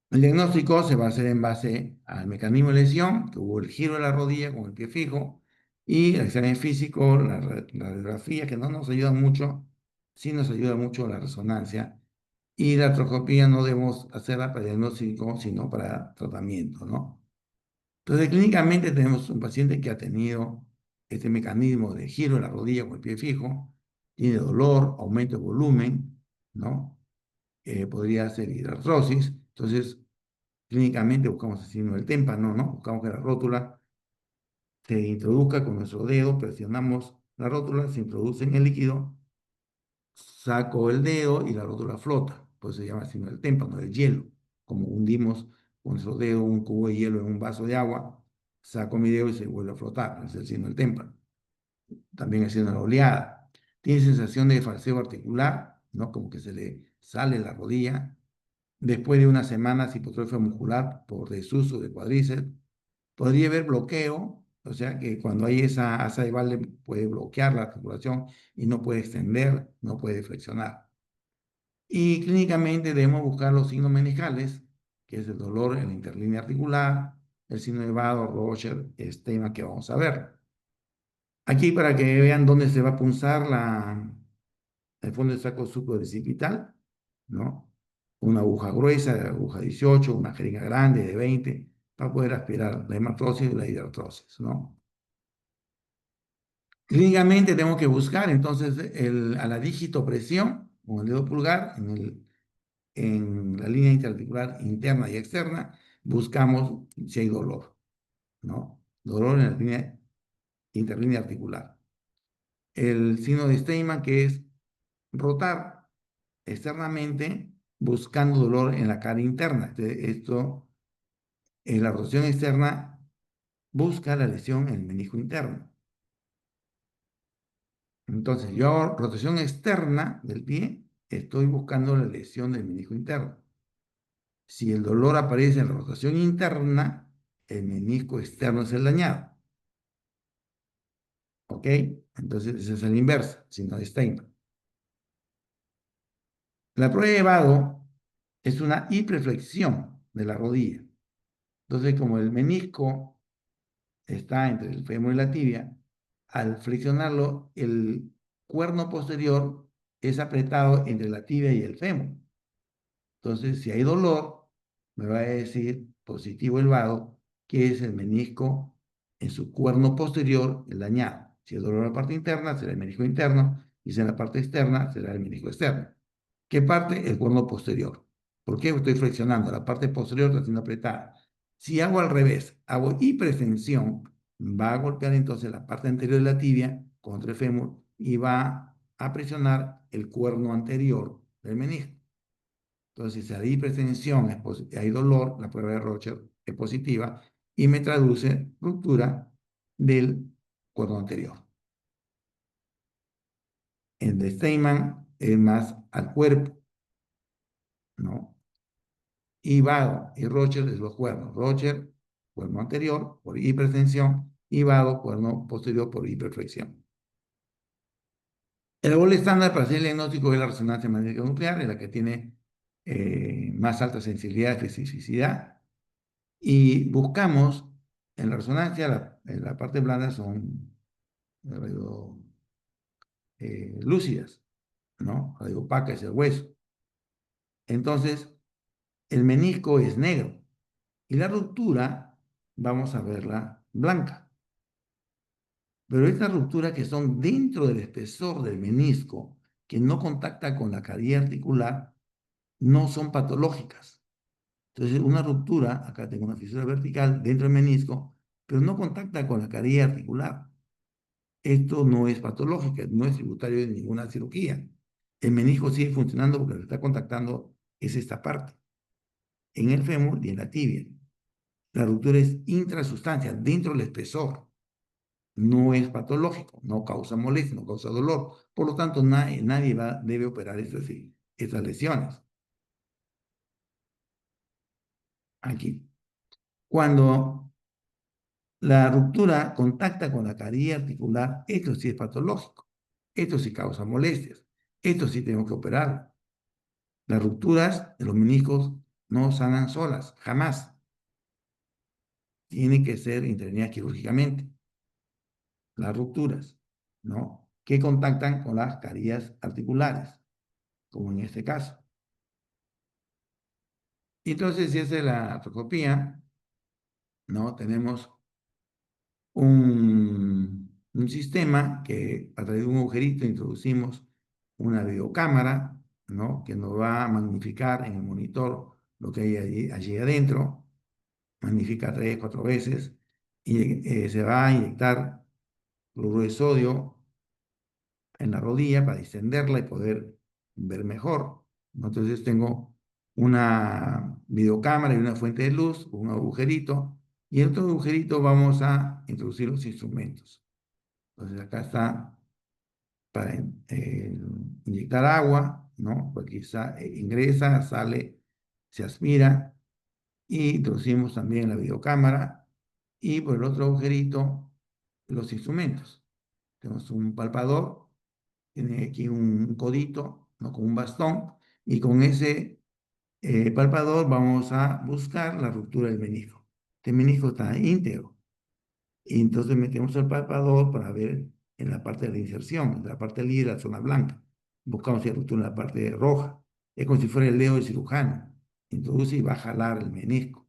El diagnóstico se va a hacer en base al mecanismo de lesión, que hubo el giro de la rodilla con el pie fijo, y el examen físico, la radiografía, que no nos ayuda mucho, sí nos ayuda mucho la resonancia, y la artroscopía no debemos hacerla para diagnóstico, sino para tratamiento, ¿no? Entonces, clínicamente tenemos un paciente que ha tenido este mecanismo de giro de la rodilla con el pie fijo, tiene dolor, aumento de volumen, ¿no? Podría ser hidrartrosis. Entonces, clínicamente buscamos el signo del témpano, ¿no? Buscamos que la rótula se introduzca con nuestro dedo, presionamos la rótula, se introduce en el líquido, saco el dedo y la rótula flota. Pues se llama signo del témpano, del hielo. Como hundimos con nuestro dedo un cubo de hielo en un vaso de agua, saco mi dedo y se vuelve a flotar. Es el signo del témpano. También el signo de la oleada. Tiene sensación de falseo articular, ¿no? Como que se le sale la rodilla. Después de unas semanas, hipotrofia muscular por desuso de cuádriceps. Podría haber bloqueo, o sea que cuando hay esa asa de Walden puede bloquear la articulación y no puede extender, no puede flexionar. Y clínicamente debemos buscar los signos meniscales, que es el dolor en la interlínea articular, el signo de Vado, Rocher, tema que vamos a ver. Aquí para que vean dónde se va a punzar el fondo del saco supraricipital, ¿no? Una aguja gruesa, aguja 18, una jeringa grande de 20, para poder aspirar la hematrosis y la hidratrosis, ¿no? Clínicamente tenemos que buscar entonces a la dígito presión con el dedo pulgar en la línea interarticular interna y externa, buscamos si hay dolor, ¿no? Dolor en la línea interlínea articular. El signo de Steinman, que es rotar externamente buscando dolor en la cara interna. Esto, en la rotación externa, busca la lesión en el menisco interno. Entonces, yo hago rotación externa del pie, estoy buscando la lesión del menisco interno. Si el dolor aparece en la rotación interna, el menisco externo es el dañado. ¿Ok? Entonces, esa es la inversa, signo de Steinman. La prueba de Vado es una hiperflexión de la rodilla. Entonces, como el menisco está entre el fémur y la tibia, al flexionarlo, el cuerno posterior es apretado entre la tibia y el fémur. Entonces, si hay dolor, me va a decir positivo el vado, que es el menisco en su cuerno posterior, el dañado. Si hay dolor en la parte interna, será el menisco interno, y si en la parte externa, será el menisco externo. ¿Qué parte? El cuerno posterior. ¿Por qué estoy flexionando? La parte posterior está siendo apretada. Si hago al revés, hago hiperextensión, va a golpear entonces la parte anterior de la tibia contra el fémur y va a presionar el cuerno anterior del menisco. Entonces, si hay hipertensión, hay dolor, la prueba de Rocher es positiva y me traduce ruptura del cuerno anterior. El de Steinman es más al cuerpo, ¿no? Y Vado y Rocher es los cuernos. Rocher, cuerno anterior por hipertensión y Vado, cuerno posterior por hiperflexión. El gol estándar para hacer el diagnóstico es la resonancia magnética nuclear, es la que tiene más alta sensibilidad y especificidad. Y buscamos en la resonancia, en la parte blanda son radio, lúcidas, ¿no? Radio opaca es el hueso. Entonces, el menisco es negro y la ruptura vamos a verla blanca. Pero estas rupturas que son dentro del espesor del menisco, que no contacta con la cadena articular, no son patológicas. Entonces, una ruptura, acá tengo una fisura vertical dentro del menisco, pero no contacta con la cadena articular. Esto no es patológico, no es tributario de ninguna cirugía. El menisco sigue funcionando porque lo que está contactando es esta parte, en el fémur y en la tibia. La ruptura es intrasustancia, dentro del espesor. No es patológico, no causa molestia, no causa dolor. Por lo tanto, nadie debe operar estas lesiones. Aquí. Cuando La ruptura contacta con la caries articular, esto sí es patológico, esto sí causa molestias, esto sí tengo que operar. Las rupturas de los meniscos no sanan solas, jamás. Tienen que ser intervenidas quirúrgicamente. Las rupturas, ¿no? Que contactan con las caries articulares, como en este caso. Y entonces, si es la artroscopía, ¿no? Tenemos un sistema que a través de un agujerito introducimos una videocámara, ¿no? Que nos va a magnificar en el monitor lo que hay allí adentro, magnifica 3, 4 veces, y se va a inyectar cloruro de sodio en la rodilla para distenderla y poder ver mejor, ¿no? Entonces tengo una videocámara y una fuente de luz, un agujerito, y en otro agujerito vamos a introducir los instrumentos. Entonces acá está para inyectar agua, ¿no? Porque ingresa, sale, se aspira, y introducimos también la videocámara, y por el otro agujerito los instrumentos. Tenemos un palpador, tiene aquí un codito, ¿no? Con un bastón, y con ese palpador vamos a buscar la ruptura del menisco. Este menisco está íntegro, y entonces metemos el palpador para ver en la parte de la inserción, en la parte libre, la zona blanca. Buscamos si hay ruptura en la parte roja. Es como si fuera el dedo del cirujano. Introduce y va a jalar el menisco.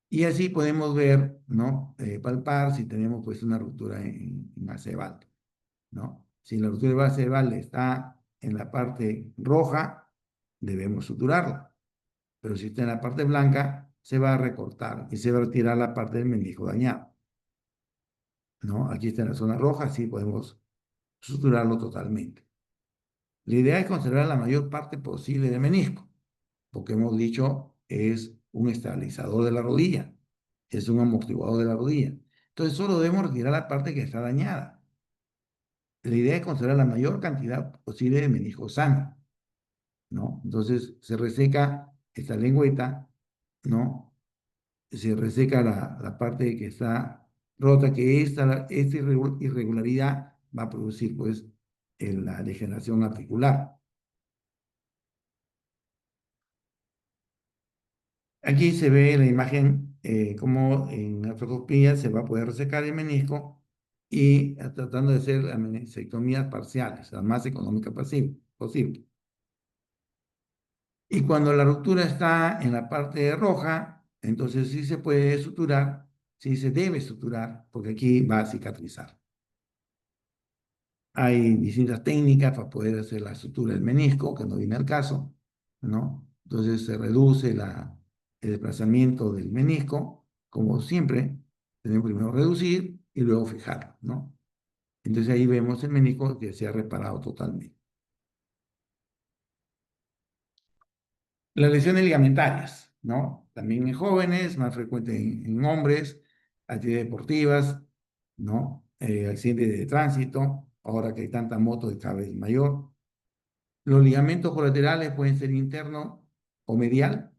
Y así podemos ver, ¿no? Palpar si tenemos pues una ruptura en base de balde, ¿no? Si la ruptura de base de balde está en la parte roja, debemos suturarla. Pero si está en la parte blanca, se va a recortar y se va a retirar la parte del menisco dañado, ¿no? Aquí está en la zona roja, sí podemos suturarlo totalmente. La idea es conservar la mayor parte posible del menisco, porque hemos dicho es un estabilizador de la rodilla, es un amortiguador de la rodilla. Entonces solo debemos retirar la parte que está dañada. La idea es conservar la mayor cantidad posible de menisco sano, ¿no? Entonces se reseca esta lengüeta, ¿no? Se reseca la parte que está rota, que esta irregularidad va a producir pues la degeneración articular. Aquí se ve la imagen como en artroscopía se va a poder resecar el menisco y tratando de hacer las meniscectomías parciales, las más económicas posible. Y cuando la ruptura está en la parte roja, entonces sí se puede suturar, sí se debe suturar, porque aquí va a cicatrizar. Hay distintas técnicas para poder hacer la sutura del menisco, que no viene al caso, ¿no? Entonces se reduce el desplazamiento del menisco, como siempre, tenemos primero reducir y luego fijar, ¿no? Entonces ahí vemos el menisco que se ha reparado totalmente. Las lesiones ligamentarias, ¿no? También en jóvenes, más frecuente en hombres, actividades deportivas, ¿no? Accidentes de tránsito, ahora que hay tanta moto de cada vez mayor. Los ligamentos colaterales pueden ser interno o medial,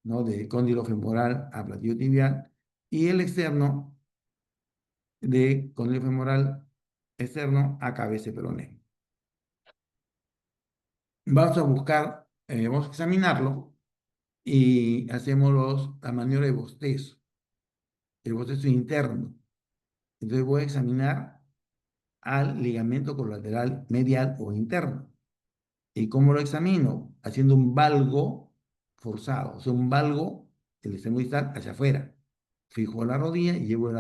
¿no? De cóndilo femoral a platillo tibial, y el externo de cóndilo femoral externo a cabeza peroné. Vamos a buscar, vamos a examinarlo y hacemos la maniobra de bostezo, el bostezo interno. Entonces voy a examinar al ligamento colateral medial o interno. ¿Y cómo lo examino? Haciendo un valgo forzado, o sea, un valgo del extremo distal hacia afuera. Fijo la rodilla y llevo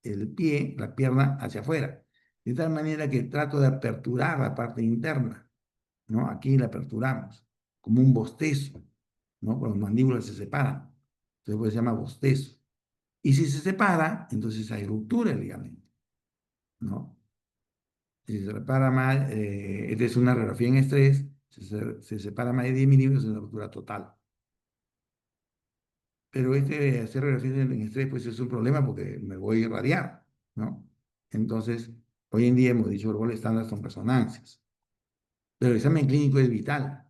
el pie, la pierna hacia afuera. De tal manera que trato de aperturar la parte interna, ¿no? Aquí la aperturamos, como un bostezo, ¿no? Cuando las mandíbulas se separan. Entonces pues, se llama bostezo. Y si se separa, entonces hay ruptura del ligamento, ¿no? Si se repara mal, esta es una radiografía en estrés, se separa más de 10 milímetros en la ruptura total. Pero hacer radiografías en estrés, pues es un problema porque me voy a irradiar, ¿no? Entonces, hoy en día hemos dicho el gol estándar son resonancias. Pero el examen clínico es vital.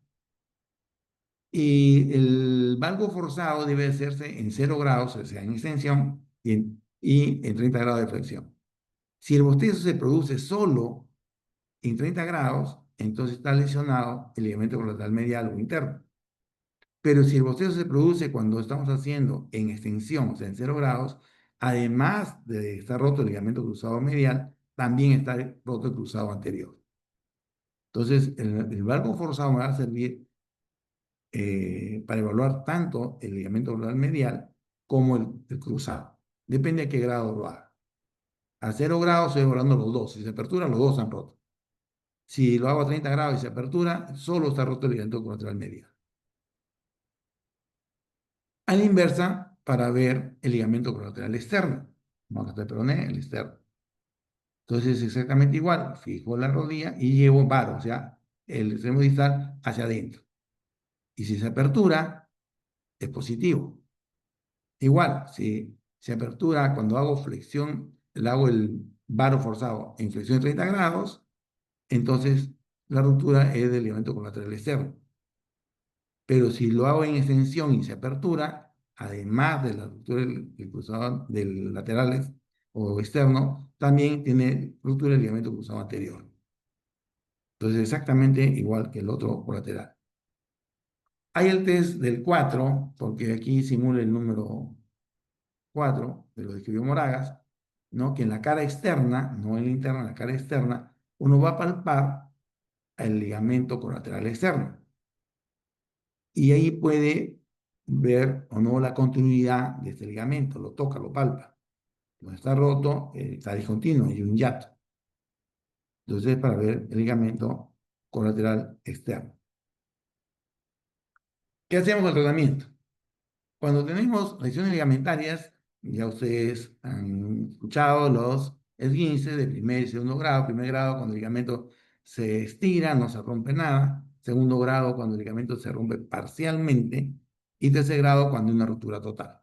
Y el valgo forzado debe hacerse en 0 grados, o sea, en extensión, y en 30 grados de flexión. Si el bostezo se produce solo en 30 grados, entonces está lesionado el ligamento colateral medial o interno. Pero si el bostezo se produce cuando estamos haciendo en extensión, o sea, en 0 grados, además de estar roto el ligamento cruzado medial, también está roto el cruzado anterior. Entonces, el valgo forzado me va a servir para evaluar tanto el ligamento colateral medial como el cruzado. Depende a qué grado lo haga. A 0 grados estoy evaluando los dos. Si se apertura, los dos están rotos. Si lo hago a 30 grados y se apertura, solo está roto el ligamento colateral medial. A la inversa, para ver el ligamento colateral externo. Vamos a peroné, el externo. Entonces es exactamente igual. Fijo la rodilla y llevo varo, o sea, el extremo distal hacia adentro. Y si se apertura, es positivo. Igual, si se apertura cuando hago flexión, le hago el varo forzado en flexión de 30 grados, entonces la ruptura es del ligamento colateral externo. Pero si lo hago en extensión y se apertura, además de la ruptura del cruzado del lateral o externo, también tiene ruptura del ligamento cruzado anterior. Entonces, exactamente igual que el otro colateral. Hay el test del 4, porque aquí simula el número 4, de lo que escribió Moragas, ¿no? Que en la cara externa, no en la interna, en la cara externa, uno va a palpar el ligamento colateral externo. Y ahí puede ver o no la continuidad de este ligamento, lo toca, lo palpa. Cuando está roto, está discontinuo, hay un hiato. Entonces, para ver el ligamento colateral externo. ¿Qué hacemos con el tratamiento? Cuando tenemos lesiones ligamentarias, ya ustedes han escuchado los esguinces de primer y segundo grado. Primer grado, cuando el ligamento se estira, no se rompe nada. Segundo grado, cuando el ligamento se rompe parcialmente. Y tercer grado, cuando hay una ruptura total.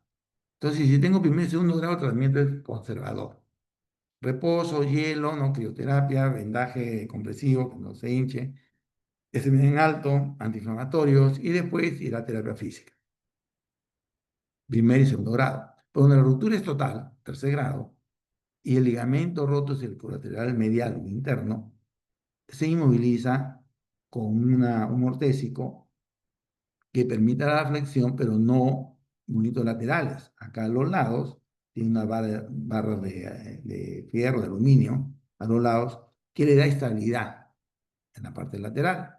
Entonces, si tengo primer y segundo grado, el tratamiento es conservador. Reposo, hielo, no crioterapia, vendaje compresivo, que no se hinche, en alto, antiinflamatorios y después ir a terapia física. Primer y segundo grado. Pero donde la ruptura es total, tercer grado, y el ligamento roto es el colateral medial o interno, se inmoviliza con un ortésico que permita la flexión, pero no munitos laterales. Acá a los lados tiene una barra de fierro, de aluminio, a los lados, que le da estabilidad en la parte lateral.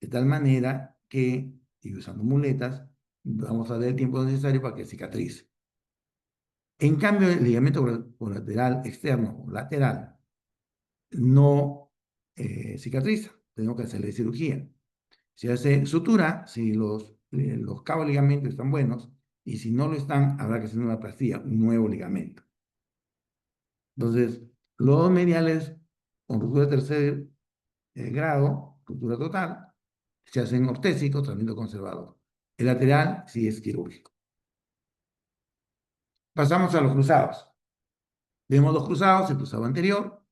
De tal manera que, y usando muletas, vamos a dar el tiempo necesario para que cicatrice. En cambio, el ligamento colateral externo o lateral no cicatriza. Tenemos que hacerle cirugía. Se hace sutura si los cabos de ligamento están buenos y si no lo están, habrá que hacer una plastilla, un nuevo ligamento. Entonces, los dos mediales con ruptura de tercer grado, ruptura total, se hacen ortésicos, tratamiento conservador. El lateral sí es quirúrgico. Pasamos a los cruzados. Vemos los cruzados, el cruzado anterior,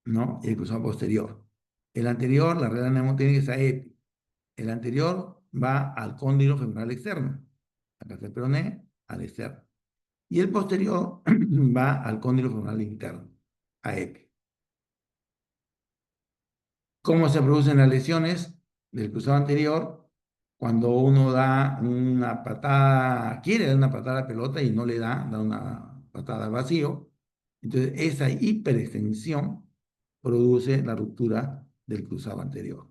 ¿no? Y el cruzado posterior. El anterior, la regla mnemotecnia es AEPI. El anterior va al cóndilo femoral externo, acá está el peroné, al externo. Y el posterior va al cóndilo femoral interno, AEPI. ¿Cómo se producen las lesiones del cruzado anterior? Cuando uno da una patada, quiere dar una patada a la pelota y no le da una patada al vacío. Entonces, esa hiperextensión produce la ruptura del cruzado anterior.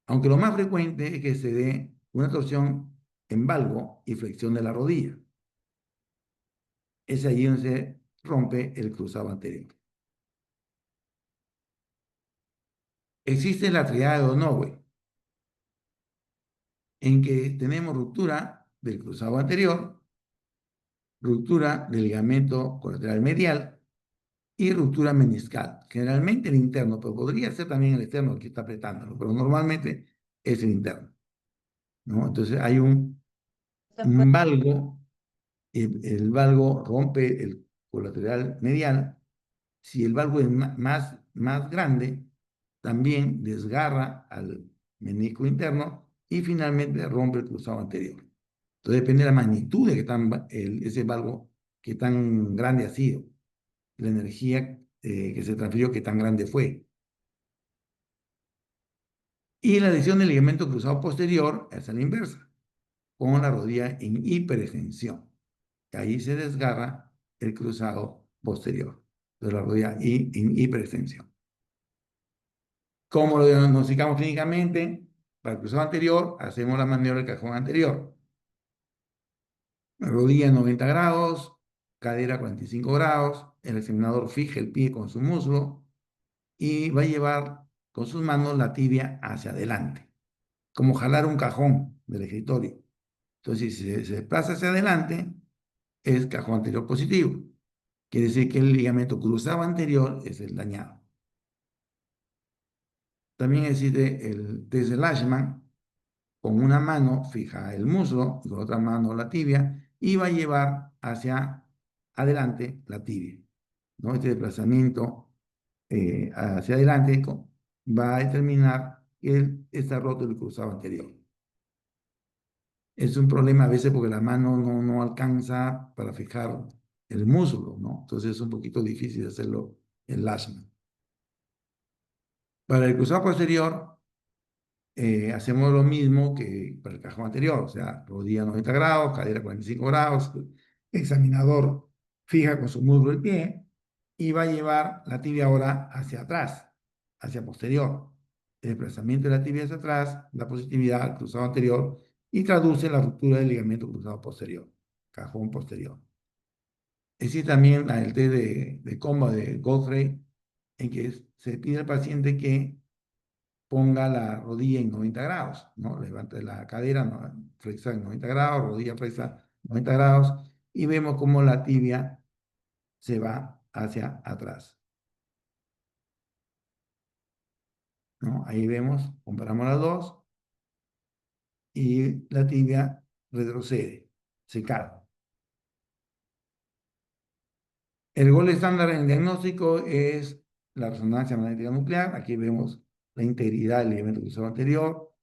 Aunque lo más frecuente es que se dé una torsión en valgo y flexión de la rodilla. Es allí donde se rompe el cruzado anterior. Existe la triada de Donoghue, en que tenemos ruptura del cruzado anterior, ruptura del ligamento colateral medial y ruptura meniscal. Generalmente el interno, pero podría ser también el externo el que está apretándolo, pero normalmente es el interno, ¿no? Entonces hay un valgo, el valgo rompe el colateral medial. Si el valgo es más grande, también desgarra al menisco interno y finalmente rompe el cruzado anterior. Entonces depende de la magnitud de ese valgo, que tan grande ha sido, la energía que se transfirió, que tan grande fue. Y la lesión del ligamento cruzado posterior es a la inversa, con la rodilla en hiperextensión. Ahí se desgarra el cruzado posterior de la rodilla en hiperextensión. ¿Cómo lo diagnosticamos clínicamente? Para el cruzado anterior, hacemos la maniobra del cajón anterior. Rodilla en 90 grados, cadera 45 grados, el examinador fija el pie con su muslo y va a llevar con sus manos la tibia hacia adelante, como jalar un cajón del escritorio. Entonces, si se desplaza hacia adelante, es cajón anterior positivo. Quiere decir que el ligamento cruzado anterior es el dañado. También existe el test de Lashman. Con una mano fija el muslo y con otra mano la tibia y va a llevar hacia adelante la tibia, ¿no? Este desplazamiento hacia adelante va a determinar que está roto el cruzado anterior. Es un problema a veces porque la mano no alcanza para fijar el muslo, ¿no? Entonces es un poquito difícil hacerlo en Lashman. Para el cruzado posterior, hacemos lo mismo que para el cajón anterior, o sea, rodilla 90 grados, cadera 45 grados, examinador fija con su muslo el pie y va a llevar la tibia ahora hacia atrás, hacia posterior. El desplazamiento de la tibia hacia atrás da positividad al cruzado anterior y traduce la ruptura del ligamento cruzado posterior, cajón posterior. Existe también el test de combo de Godfrey, en que se pide al paciente que ponga la rodilla en 90 grados, ¿no? Levante la cadera, ¿no? Flexa en 90 grados, rodilla flexa 90 grados, y vemos cómo la tibia se va hacia atrás, ¿no? Ahí vemos, comparamos las dos, y la tibia retrocede, se cae. El gol estándar en el diagnóstico es la resonancia magnética nuclear. Aquí vemos la integridad del ligamento cruzado anterior,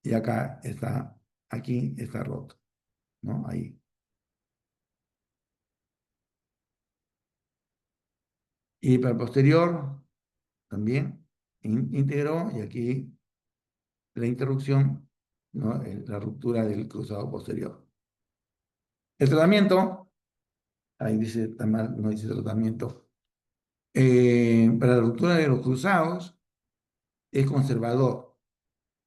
y acá está, aquí está roto, ¿no? Ahí. Y para el posterior, también íntegro, y aquí la interrupción, ¿no? La ruptura del cruzado posterior. El tratamiento, ahí dice, está mal, no dice tratamiento. Para la ruptura de los cruzados es conservador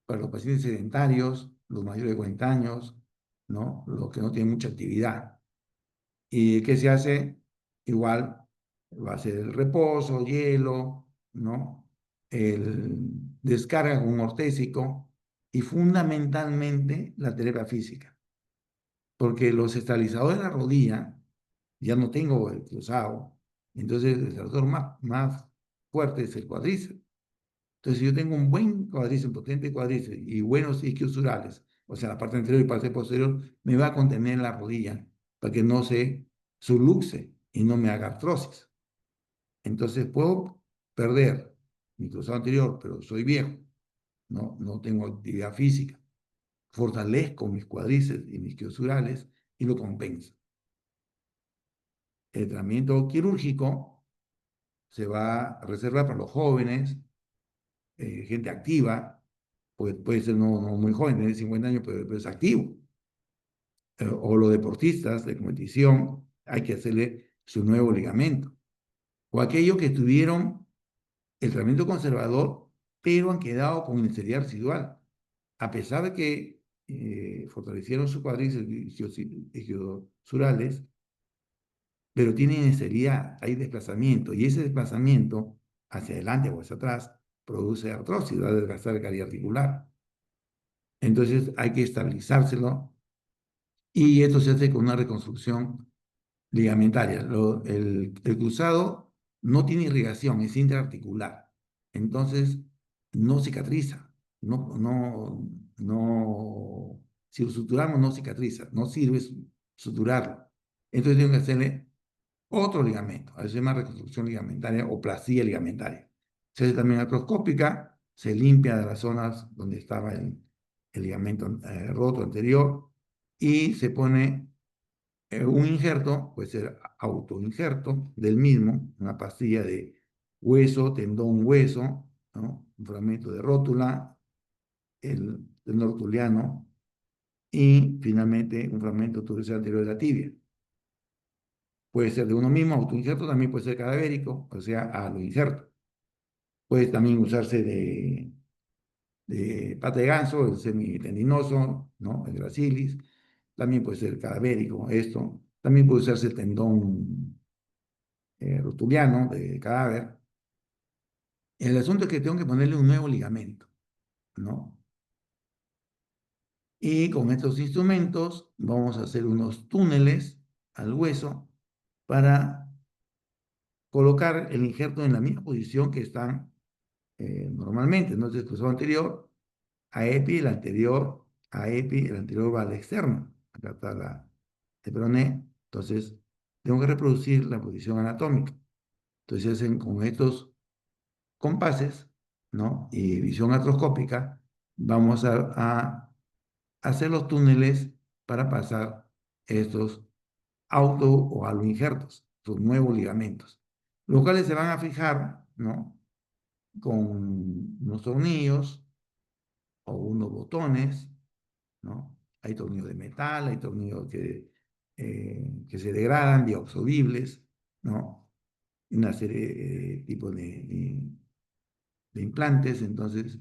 para los pacientes sedentarios, los mayores de 40 años, ¿no? Los que no tienen mucha actividad. ¿Y qué se hace? Igual va a ser el reposo, hielo, ¿no? El descarga con un ortésico y fundamentalmente la terapia física. Porque los estabilizadores de la rodilla, ya no tengo el cruzado, entonces el estabilizador más fuerte es el cuádriceps. Entonces, si yo tengo un buen cuádriceps, potente cuádriceps y buenos isquiosurales, o sea, la parte anterior y parte posterior, me va a contener la rodilla para que no se subluxe y no me haga artrosis. Entonces, puedo perder mi cruzado anterior, pero soy viejo, no tengo actividad física. Fortalezco mis cuádriceps y mis isquiosurales y lo compenso. El tratamiento quirúrgico se va a reservar para los jóvenes, gente activa, puede ser no muy joven, tener 50 años, pero es activo. O los deportistas de competición, hay que hacerle su nuevo ligamento. O aquellos que tuvieron el tratamiento conservador, pero han quedado con inestabilidad residual. A pesar de que fortalecieron su cuádriceps isquiosurales, pero tienen inestabilidad, hay desplazamiento, y ese desplazamiento hacia adelante o hacia atrás produce artrosis, va a desgastar el carie articular. Entonces hay que estabilizárselo y esto se hace con una reconstrucción ligamentaria. El cruzado no tiene irrigación, es intraarticular. Entonces no cicatriza. Si lo suturamos no cicatriza, no sirve suturarlo. Entonces tengo que hacerle otro ligamento. A eso se llama reconstrucción ligamentaria o plastía ligamentaria. Se hace también artroscópica, se limpia de las zonas donde estaba el ligamento roto anterior y se pone un injerto, puede ser autoinjerto del mismo, una pastilla de hueso, tendón, hueso, ¿no? Un fragmento de rótula, el tendón rotuliano y finalmente un fragmento tuberoso anterior de la tibia. Puede ser de uno mismo, autoinjerto, también puede ser cadavérico, o sea, a lo injerto. Puede también usarse de pata de ganso, el semitendinoso, ¿no? El gracilis. También puede ser cadavérico, esto. También puede usarse el tendón rotuliano de cadáver. El asunto es que tengo que ponerle un nuevo ligamento, ¿no? Y con estos instrumentos vamos a hacer unos túneles al hueso para colocar el injerto en la misma posición que están normalmente. Entonces, el cruzado anterior a EPI, el anterior a EPI, el anterior va al externo. Acá está el peroné. Entonces, tengo que reproducir la posición anatómica. Entonces, hacen con estos compases, ¿no? Y visión artroscópica, vamos a hacer los túneles para pasar estos auto o aloinjertos, sus nuevos ligamentos, los cuales se van a fijar, ¿no? Con unos tornillos o unos botones, ¿no? Hay tornillos de metal, hay tornillos que se degradan, bioabsorbibles, ¿no? Una serie de tipos de implantes, entonces.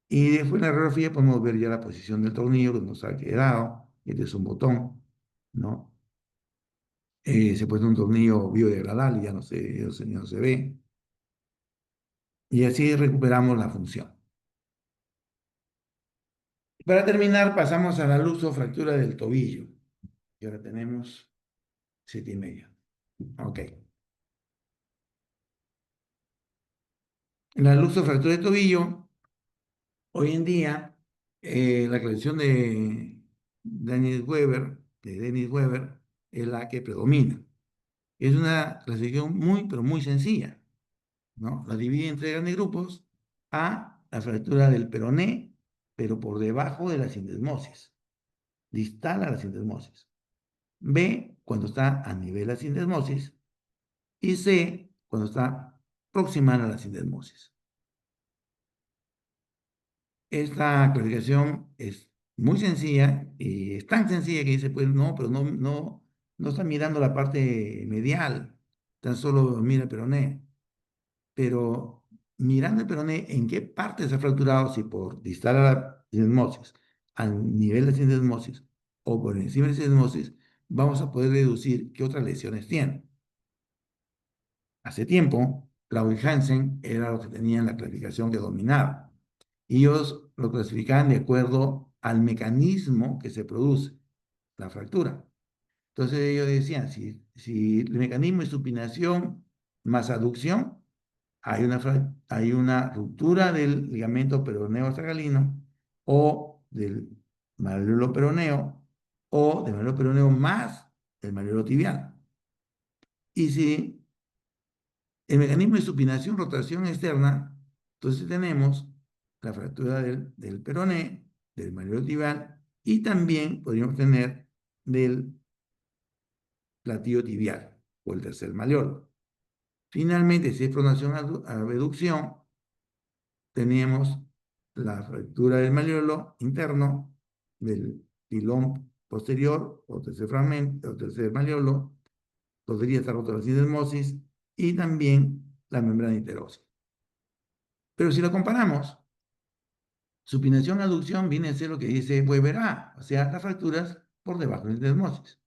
Y después en la radiografía podemos ver ya la posición del tornillo que nos ha quedado. Este es un botón, ¿no? Se pone un tornillo biodegradable, ya no se ve. Y así recuperamos la función. Para terminar, pasamos a la luxofractura del tobillo. Y ahora tenemos 7:30. Ok. En la luxofractura del tobillo, hoy en día, la clasificación de Dennis Weber es la que predomina. Es una clasificación muy, pero muy sencilla, ¿no? La divide en tres grandes grupos. A, la fractura del peroné, pero por debajo de la sindesmosis, distal a la sindesmosis. B, cuando está a nivel de la sindesmosis. Y C, cuando está proximal a la sindesmosis. Esta clasificación es muy sencilla y es tan sencilla que dice, pues no, pero no está mirando la parte medial, tan solo mira el peroné. Pero mirando el peroné, ¿en qué parte se ha fracturado? Si por distal a la sindesmosis, al nivel de sindesmosis o por encima de sindesmosis, vamos a poder deducir qué otras lesiones tiene. Hace tiempo, Claude y Hansen era lo que tenían la clasificación que dominaba. Ellos lo clasificaban de acuerdo al mecanismo que se produce, la fractura. Entonces ellos decían, si el mecanismo es supinación más aducción, hay una ruptura del ligamento peroneo astragalino o del malleolo peroneo o del malleolo peroneo más el malleolo tibial. Y si el mecanismo de supinación, rotación externa, entonces tenemos la fractura del peroné, del malleolo tibial y también podríamos tener del platillo tibial o el tercer malleolo. Finalmente, si es pronación a abducción, teníamos la fractura del malleolo interno, del pilón posterior o tercer fragmento o tercer malleolo, podría estar roto la sindesmosis y también la membrana interósea. Pero si lo comparamos, supinación-aducción viene a ser lo que dice Weber A, o sea, las fracturas por debajo de la sindesmosis.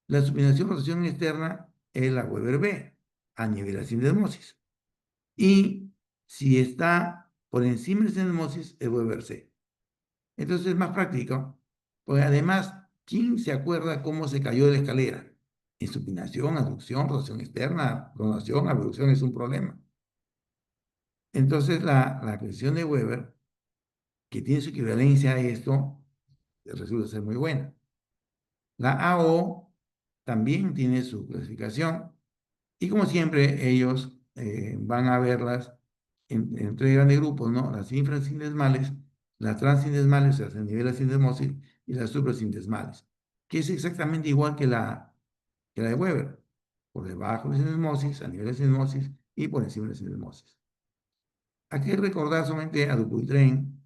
La supinación-rotación externa es la Weber B, a nivel de la sindesmosis. Y si está por encima de la sindesmosis, es Weber C. Entonces es más práctico, porque además, ¿quién se acuerda cómo se cayó de la escalera? En supinación, aducción, rotación externa, pronación, abducción es un problema. Entonces la presión de Weber, que tiene su equivalencia a esto, resulta ser muy buena. La AO también tiene su clasificación y como siempre ellos van a verlas en tres grandes grupos, ¿no? Las infrasindesmales, Las transindesmales se hacen a nivel de la sindesmosis y las suprasindesmales, que es exactamente igual que la de Weber, por debajo de la sindesmosis, a nivel de sindesmosis y por encima de la sindesmosis. Hay que recordar solamente a Dupuytren,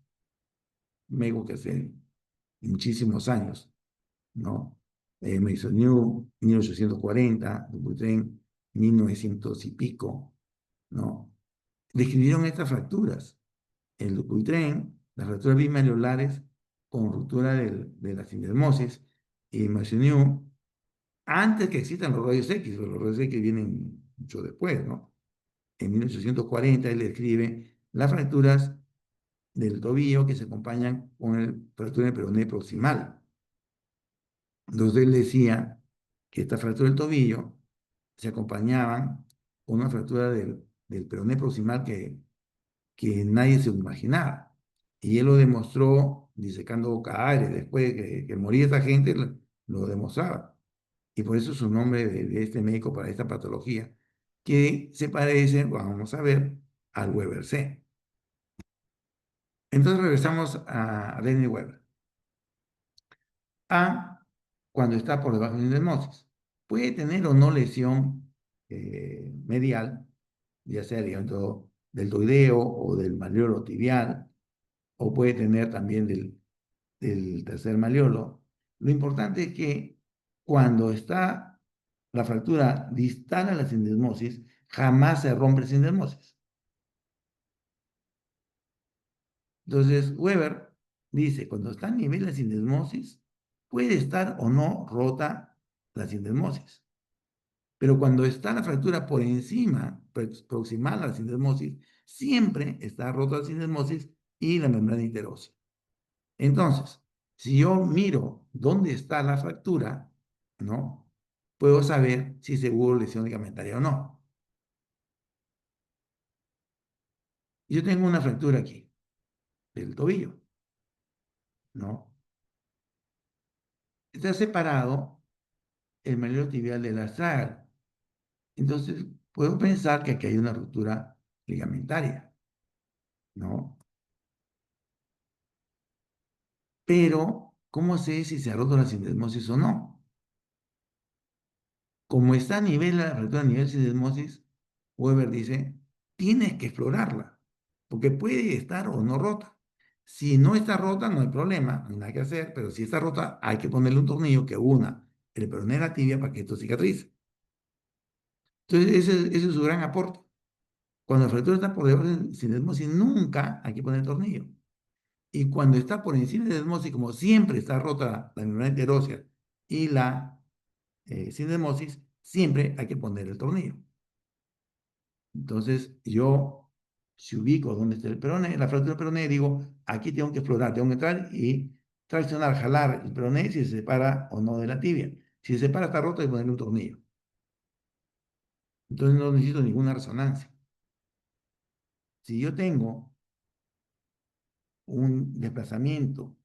Mego que hace muchísimos años, ¿no? Maisonneuve, 1840, Dupuytren, 1900 y pico, ¿no? Describieron estas fracturas. El Dupuytren, las fracturas bimalleolares con ruptura de la sindesmosis, y Maisonneuve, antes que existan los rayos X, pero los rayos X vienen mucho después, ¿no? En 1840 él describe las fracturas del tobillo que se acompañan con la fractura del peroné proximal. Entonces él decía que esta fractura del tobillo se acompañaban con una fractura del peroné proximal que nadie se imaginaba. Y él lo demostró disecando cadáveres. Después de que moría esta gente, lo demostraba. Y por eso su nombre de este médico para esta patología, que se parece, vamos a ver, al Weber C. Entonces regresamos a Daniel Weber. A, cuando está por debajo de la endosmosis. Puede tener o no lesión medial, ya sea ligamento deltoideo o del malleolo tibial, o puede tener también del tercer malleolo. Lo importante es que cuando está la fractura distal a la sindesmosis, jamás se rompe la sindesmosis. Entonces, Weber dice, cuando está a nivel de la sindesmosis, puede estar o no rota la sindesmosis. Pero cuando está la fractura por encima, proximal a la sindesmosis, siempre está rota la sindesmosis y la membrana interósea. Entonces, si yo miro dónde está la fractura, ¿no? Puedo saber si seguro lesión ligamentaria o no. Yo tengo una fractura aquí, del tobillo, ¿no? Está separado el malleolo tibial del astragal. Entonces, puedo pensar que aquí hay una ruptura ligamentaria, ¿no? Pero, ¿cómo sé si se ha roto la sindesmosis o no? Como está a nivel, la fractura a nivel sindesmosis, Weber dice, tienes que explorarla, porque puede estar o no rota. Si no está rota, no hay problema, no hay nada que hacer, pero si está rota, hay que ponerle un tornillo que una el peroné y la tibia para que esto cicatrice. Entonces, ese es su gran aporte. Cuando la fractura está por debajo de sindesmosis, nunca hay que poner el tornillo. Y cuando está por encima de la sindesmosis, como siempre está rota la membrana interósea y la sindesmosis, siempre hay que poner el tornillo. Entonces, yo, si ubico dónde está el peroné, la fractura del peroné, digo, aquí tengo que explorar, tengo que entrar y traccionar, jalar el peroné si se separa o no de la tibia. Si se separa, está roto, hay que ponerle un tornillo. Entonces, no necesito ninguna resonancia. Si yo tengo un desplazamiento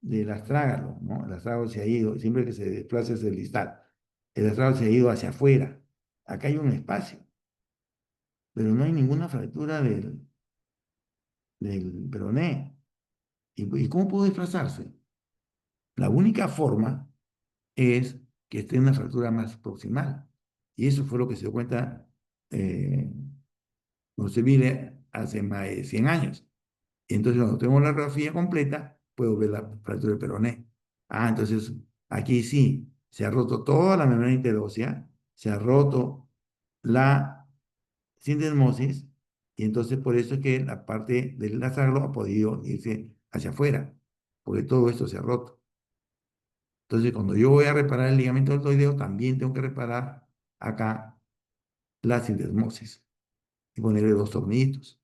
del astrágalo, ¿no? El astrágalo se ha ido, siempre que se desplaza es el distal. El astrágalo se ha ido hacia afuera. Acá hay un espacio, pero no hay ninguna fractura del peroné. ¿Y cómo pudo desplazarse? La única forma es que esté en una fractura más proximal. Y eso fue lo que se dio cuenta eh, Noseville hace más de 100 años. Y entonces, cuando tengo la radiografía completa, puedo ver la fractura del peroné. Ah, entonces, aquí sí, se ha roto toda la membrana interósea, se ha roto la sindesmosis, y entonces por eso es que la parte del astrágalo ha podido irse hacia afuera, porque todo esto se ha roto. Entonces, cuando yo voy a reparar el ligamento deltoideo, también tengo que reparar acá la sindesmosis y ponerle dos tornillitos.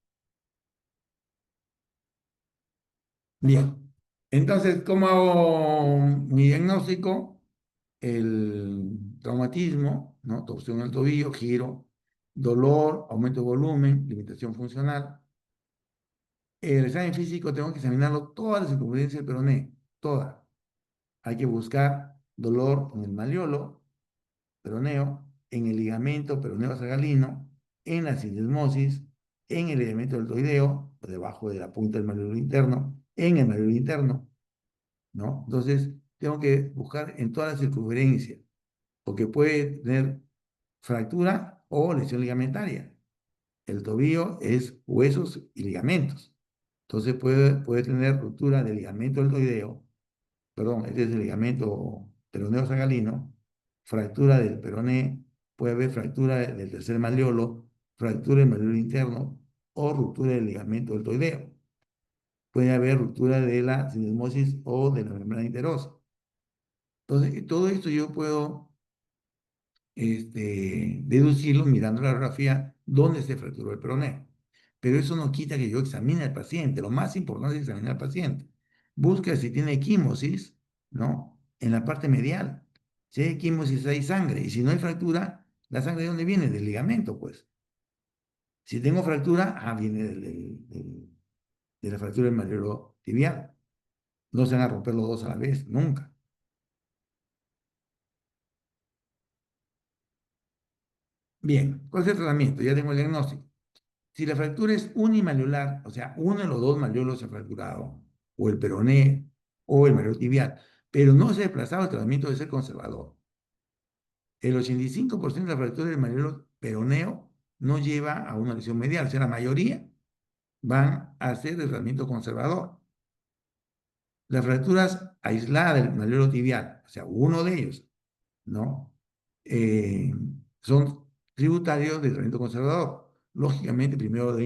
Bien. Entonces, ¿cómo hago mi diagnóstico? El traumatismo, ¿no? Torsión del tobillo, giro, dolor, aumento de volumen, limitación funcional. El examen físico tengo que examinarlo toda la circunferencia del peroné, toda. Hay que buscar dolor en el malleolo peroneo, en el ligamento peroneo astragalino, en la sindesmosis, en el ligamento deltoideo, debajo de la punta del malleolo interno, en el mayor interno, ¿no? Entonces, tengo que buscar en toda la circunferencia, porque puede tener fractura o lesión ligamentaria. El tobillo es huesos y ligamentos. Entonces puede tener ruptura del ligamento deltoideo, perdón, este es el ligamento peroneo sagalino, fractura del peroné, puede haber fractura del tercer malleolo, fractura del malleolo interno o ruptura del ligamento deltoideo. Puede haber ruptura de la sinesmosis o de la membrana interosa. Entonces, todo esto yo puedo deducirlo mirando la radiografía dónde se fracturó el peroné. Pero eso no quita que yo examine al paciente. Lo más importante es examinar al paciente. Busca si tiene equimosis, ¿no? En la parte medial. Si hay equimosis, hay sangre. Y si no hay fractura, ¿la sangre de dónde viene? Del ligamento, pues. Si tengo fractura, viene de la fractura del malleolo tibial. No se van a romper los dos a la vez, nunca. Bien, ¿cuál es el tratamiento? Ya tengo el diagnóstico. Si la fractura es unimalleolar, o sea, uno de los dos malleolos se ha fracturado, o el peroné o el malleolo tibial, pero no se ha desplazado, el tratamiento debe ser conservador. El 85% de las fracturas del malleolo peroneo no lleva a una lesión medial, o sea, la mayoría van a ser de tratamiento conservador. Las fracturas aisladas del malleolo tibial, o sea, uno de ellos, ¿no? Eh, son tributarios del tratamiento conservador. Lógicamente, primero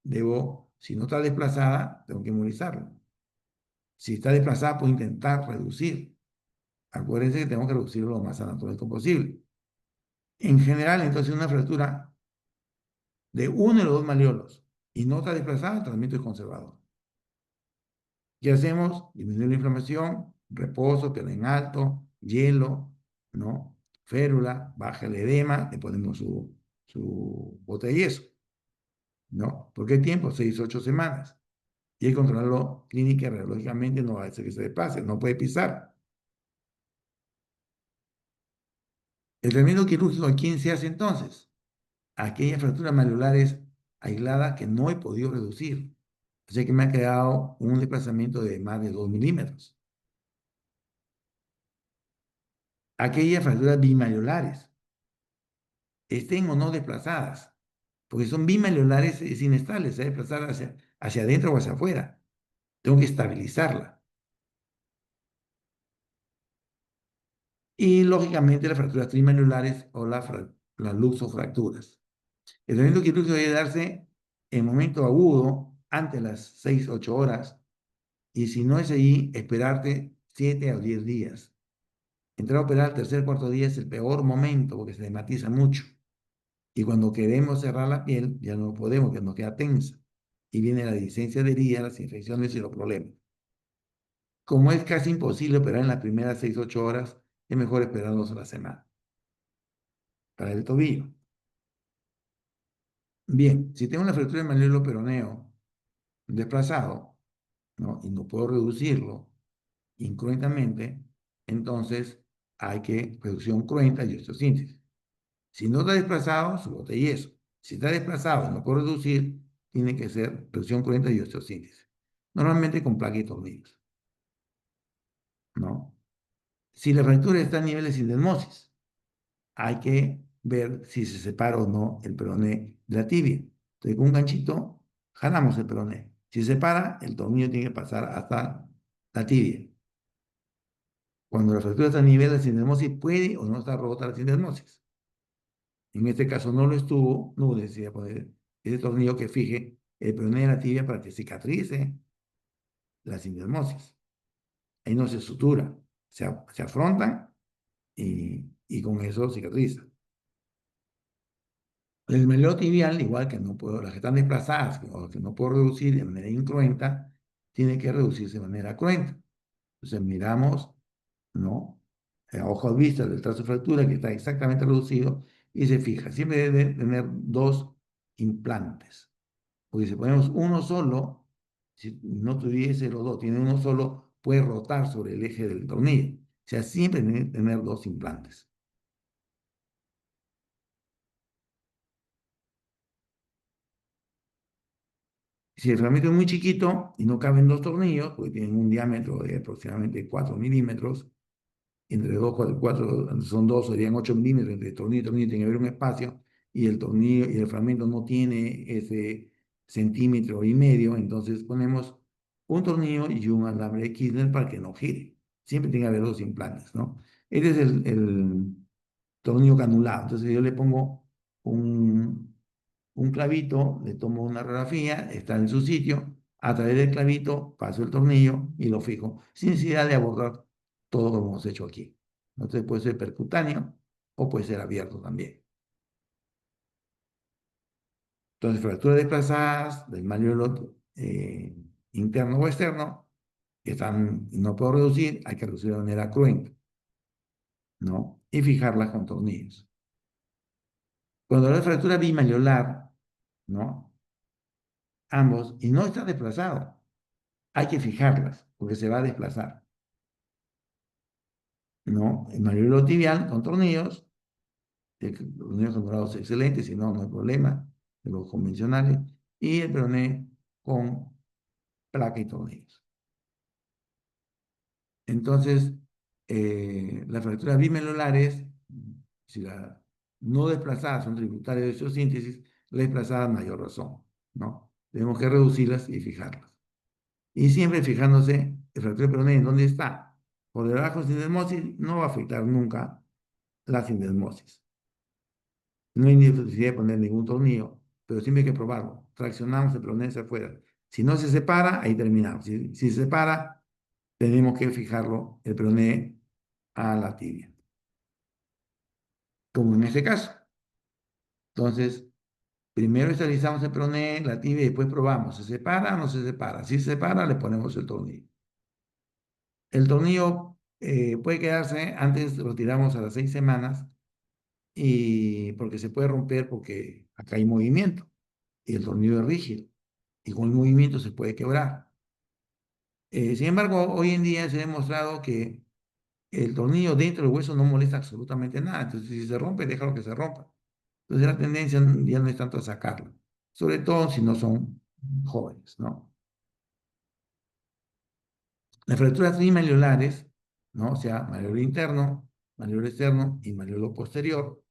debo, si no está desplazada, tengo que inmunizarlo. Si está desplazada, puedo intentar reducir. Acuérdense que tengo que reducirlo lo más anatómico posible. En general, entonces, una fractura de uno de los dos malleolos y no está desplazada, el tratamiento es conservador. ¿Qué hacemos? Disminuir la inflamación, reposo, pierna en alto, hielo, ¿no? Férula, baja el edema, le ponemos su bote de yeso, ¿no? ¿Por qué tiempo? 6, 8 semanas. Y hay que controlarlo clínica y radiológicamente, no va a hacer que se le pase, no puede pisar. El tratamiento quirúrgico, ¿a quién se hace entonces? A aquellas fracturas malleolares aisladas que no he podido reducir. O sea que me ha quedado un desplazamiento de más de 2 milímetros. Aquellas fracturas bimalleolares, estén o no desplazadas, porque son bimalleolares, es inestable, se va a desplazar hacia adentro o hacia afuera. Tengo que estabilizarla. Y lógicamente las fracturas trimalleolares o las luxofracturas. El tratamiento quirúrgico debe darse en momento agudo, antes de las 6, 8 horas, y si no es allí, esperarte 7 o 10 días. Entrar a operar al tercer, cuarto día es el peor momento porque se dematiza mucho. Y cuando queremos cerrar la piel, ya no podemos, ya nos queda tensa. Y viene la licencia de heridas, las infecciones y los problemas. Como es casi imposible operar en las primeras 6, 8 horas, es mejor esperarnos a la semana. Para el tobillo. Bien, si tengo una fractura del malleolo peroneo desplazado, ¿no? Y no puedo reducirlo incruentamente, entonces hay que reducción cruenta y osteosíntesis. Si no está desplazado, su bote de yeso. Si está desplazado y no puedo reducir, tiene que ser reducción cruenta y osteosíntesis. Normalmente con placa y tornillos, ¿no? Si la fractura está a nivel de sindesmosis, hay que ver si se separa o no el peroné de la tibia. Entonces, con un ganchito, jalamos el peroné. Si se separa, el tornillo tiene que pasar hasta la tibia. Cuando la fractura está a nivel de sindesmosis, puede o no estar rota la sindesmosis. En este caso no lo estuvo, no decía poner ese tornillo que fije el peroné de la tibia para que cicatrice la sindesmosis. Ahí no se sutura, se afrontan y con eso cicatriza. El meleo tibial, igual que no puedo, las que están desplazadas o que no puedo reducir de manera incruenta, tiene que reducirse de manera cruenta. Entonces miramos, ¿no? A ojos vistas del trazo de fractura que está exactamente reducido y se fija. Siempre debe tener dos implantes. Porque si ponemos uno solo, si no tuviese los dos, tiene uno solo, puede rotar sobre el eje del tornillo. O sea, siempre tiene que tener dos implantes. Si el fragmento es muy chiquito y no caben dos tornillos, porque tienen un diámetro de aproximadamente 4 milímetros, entre 2 4 son 2, serían 8 milímetros, entre tornillo y tornillo tiene que haber un espacio, y el tornillo y el fragmento no tiene ese centímetro y medio, entonces ponemos un tornillo y un alambre de Kirchner para que no gire. Siempre tiene que haber dos implantes, ¿no? Este es el tornillo canulado. Entonces yo le pongo un clavito, le tomo una radiografía, está en su sitio, a través del clavito paso el tornillo y lo fijo, sin necesidad de abordar todo lo que hemos hecho aquí. Entonces puede ser percutáneo o puede ser abierto también. Entonces, fracturas desplazadas del malleolo interno o externo, que están, no puedo reducir, hay que reducir de manera cruenta, ¿no? Y fijarlas con tornillos. Cuando la fractura bimalleolar, ¿no? Ambos, y no está desplazado, hay que fijarlas, porque se va a desplazar, ¿no? El malleolo tibial con tornillos, los tornillos son dorados excelentes, si no, no hay problema, de los convencionales, y el peroné con placa y tornillos. Entonces, las fracturas bimelulares, si las no desplazadas son tributarias de osteosíntesis, las desplazadas mayor razón, ¿no? Tenemos que reducirlas y fijarlas. Y siempre fijándose el fractura peroné en dónde está. Por debajo de sindesmosis no va a afectar nunca la sindesmosis. No hay necesidad de poner ningún tornillo, pero siempre hay que probarlo. Traccionamos el peroné hacia afuera. Si no se separa, ahí terminamos. Si se separa, tenemos que fijarlo, el peroné, a la tibia, como en este caso. Entonces, primero estabilizamos el peroné, la tibia, y después probamos. ¿Se separa o no se separa? Si se separa, le ponemos el tornillo. El tornillo puede quedarse, antes lo tiramos a las 6 semanas, y porque se puede romper porque acá hay movimiento y el tornillo es rígido y con el movimiento se puede quebrar. Sin embargo, hoy en día se ha demostrado que el tornillo dentro del hueso no molesta absolutamente nada. Entonces, si se rompe, déjalo que se rompa. Entonces, la tendencia ya no es tanto a sacarlo, sobre todo si no son jóvenes, ¿no? Las fracturas trimaleolares, ¿no? O sea, malleolo interno, malleolo externo y malleolo posterior,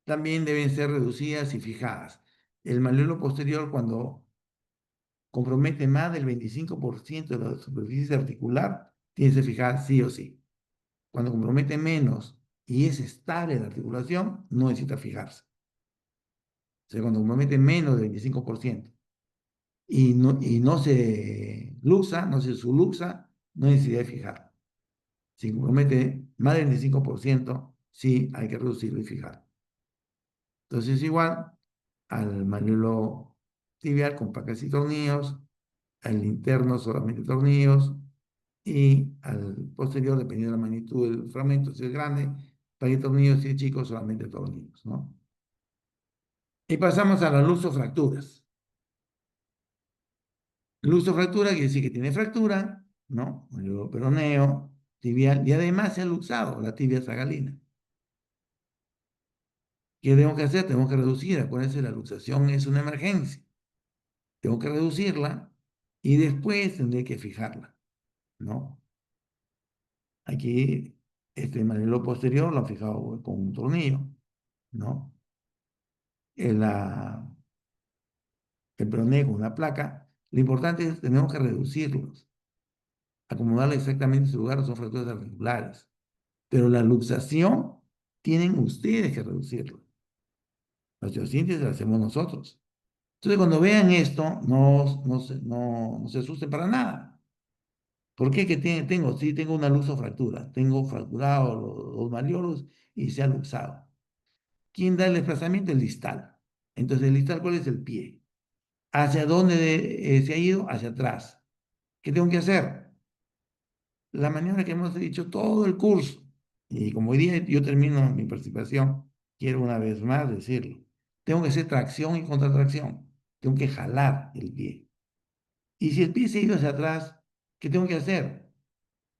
también deben ser reducidas y fijadas. El malleolo posterior, cuando compromete más del 25% de la superficie articular, tiene que ser fijada sí o sí. Cuando compromete menos y es estable la articulación, no necesita fijarse. O sea, cuando compromete menos del 25% y no se luxa, no se subluxa, no hay necesidad de fijarlo. Si compromete más del 25%, sí hay que reducirlo y fijarlo. Entonces, igual al malleolo tibial con placas y tornillos, al interno solamente tornillos, y al posterior, dependiendo de la magnitud del fragmento, si es grande, para tornillos, si es chico, solamente tornillos, ¿no? Y pasamos a las luxofracturas. Luxofractura quiere decir que tiene fractura, ¿no? El peroneo, tibial, y además se ha luxado la tibia sagalina. ¿Qué tenemos que hacer? Tenemos que reducir. Acuérdense, la luxación es una emergencia. Tengo que reducirla y después tendré que fijarla, ¿no? Aquí, este malleolo posterior lo han fijado con un tornillo, ¿no? En el peroné con una placa. Lo importante es que tenemos que reducirlos, acomodarla exactamente en su lugar, son fracturas articulares. Pero la luxación tienen ustedes que reducirla. La osteosíntesis la hacemos nosotros. Entonces, cuando vean esto, no se asusten para nada. ¿Por qué que tengo? Sí, tengo una luxofractura. Tengo fracturado los malleolos y se ha luxado. ¿Quién da el desplazamiento? El distal. Entonces, el distal, ¿cuál es el pie? ¿Hacia dónde se ha ido? Hacia atrás. ¿Qué tengo que hacer? La maniobra que hemos dicho todo el curso. Y como hoy día yo termino mi participación, quiero una vez más decirlo. Tengo que hacer tracción y contratracción. Tengo que jalar el pie. Y si el pie se ha ido hacia atrás, ¿qué tengo que hacer?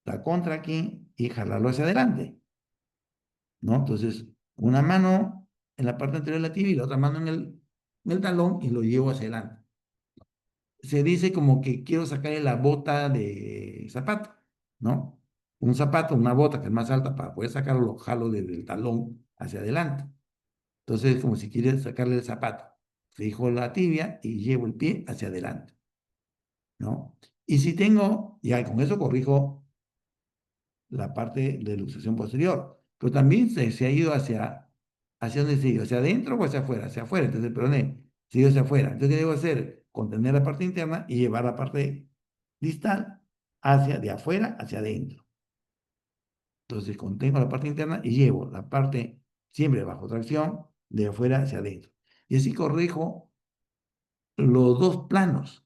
La contra aquí y jalarlo hacia adelante, ¿no? Entonces, una mano en la parte anterior de la tibia y la otra mano el talón y lo llevo hacia adelante. Se dice como que quiero sacarle la bota de zapato, ¿no? Un zapato, una bota que es más alta para poder sacarlo, lo jalo desde el talón hacia adelante. Entonces es como si quieres sacarle el zapato. Fijo la tibia y llevo el pie hacia adelante, ¿no? Y si tengo, ya con eso corrijo la parte de luxación posterior, pero también se ha ido ¿hacia dónde se ha ido? ¿Hacia adentro o hacia afuera? Hacia afuera, entonces el peroné se ha ido hacia afuera. Entonces, ¿qué debo hacer? Contener la parte interna y llevar la parte distal hacia de afuera hacia adentro. Entonces, contengo la parte interna y llevo la parte siempre bajo tracción de afuera hacia adentro. Y así corrijo los dos planos.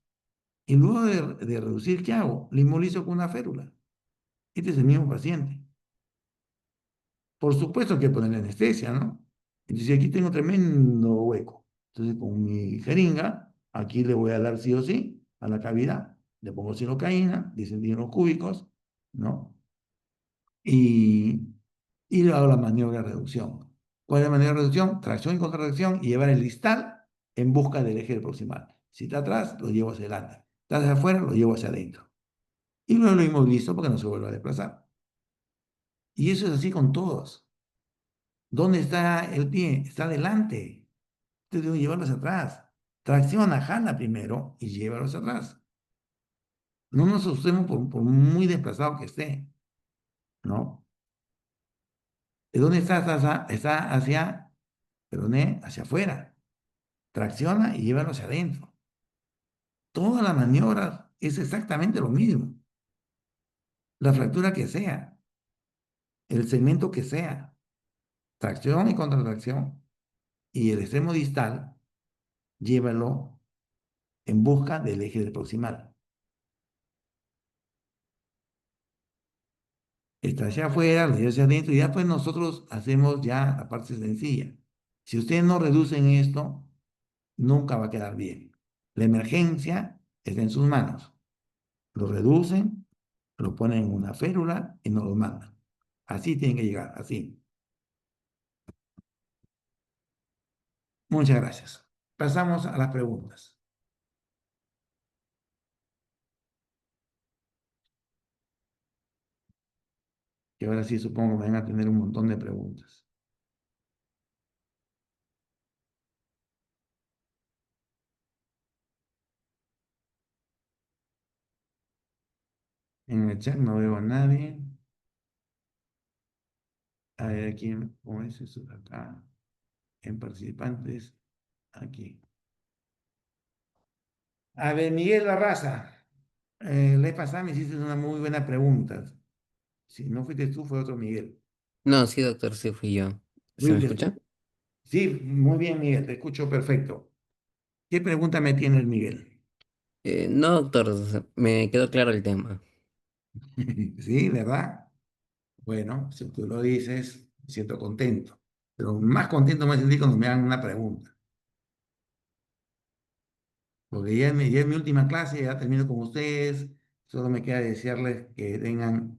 Y luego de reducir, ¿qué hago? Le inmovilizo con una férula. Este es el mismo paciente. Por supuesto que ponerle anestesia, ¿no? Entonces aquí tengo tremendo hueco. Entonces con mi jeringa, aquí le voy a dar sí o sí a la cavidad. Le pongo silocaína, 10 centímetros cúbicos, ¿no? Y, y le hago la maniobra de reducción. ¿Cuál es la maniobra de reducción? Tracción y contracción y llevar el distal en busca del eje proximal. Si está atrás, lo llevo hacia adelante. Está hacia afuera, lo llevo hacia adentro. Y luego lo inmovilizo porque no se vuelve a desplazar. Y eso es así con todos. ¿Dónde está el pie? Está adelante. Usted debe llevarlos atrás. Tracciona, jala primero y llévalos atrás. No nos asustemos por muy desplazado que esté, ¿no? ¿De dónde está? Está hacia, peroné, hacia afuera. Tracciona y llévalo hacia adentro. Todas las maniobras es exactamente lo mismo. La fractura que sea, el segmento que sea, tracción y contratracción. Y el extremo distal, llévalo en busca del eje del proximal. Está hacia afuera, lo lleva hacia adentro y ya pues nosotros hacemos ya la parte sencilla. Si ustedes no reducen esto, nunca va a quedar bien. La emergencia está en sus manos. Lo reducen, lo ponen en una férula y nos lo mandan. Así tienen que llegar, así. Muchas gracias. Pasamos a las preguntas. Que ahora sí supongo que van a tener un montón de preguntas. En el chat no veo a nadie. A ver, aquí, ¿cómo es eso? Acá, en participantes, aquí. A ver, Miguel Barraza, la vez pasada me hiciste una muy buena pregunta. Si no fuiste tú, fue otro Miguel. No, sí, doctor, sí fui yo. ¿Se me Fuiste escucha? tú. Sí, muy bien, Miguel, te escucho perfecto. ¿Qué pregunta me tiene el Miguel? No, doctor, me quedó claro el tema. Sí, ¿verdad? Bueno, si tú lo dices, me siento contento. Pero más contento me sentí cuando me hagan una pregunta. Porque ya es mi última clase, ya termino con ustedes. Solo me queda desearles que tengan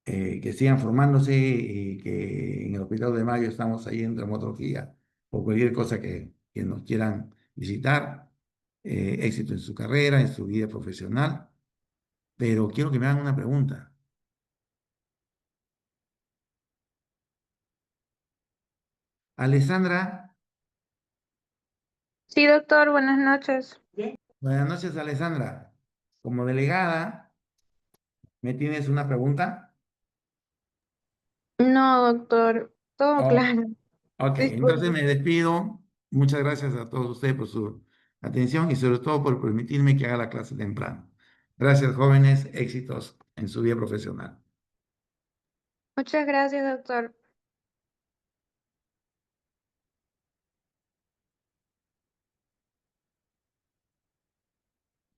que sigan formándose y que en el Hospital de Mayo estamos ahí en traumatología o cualquier cosa que nos quieran visitar. Éxito en su carrera, en su vida profesional. Pero quiero que me hagan una pregunta. Alessandra, Sí, doctor, buenas noches. buenas noches, Alessandra. Como delegada, ¿me tienes una pregunta? No, doctor, todo Oh, claro. ok, entonces Disculpe. me despido. Muchas gracias a todos ustedes por su atención y sobre todo por permitirme que haga la clase temprano. Gracias, jóvenes. Éxitos en su vida profesional. Muchas gracias, doctor.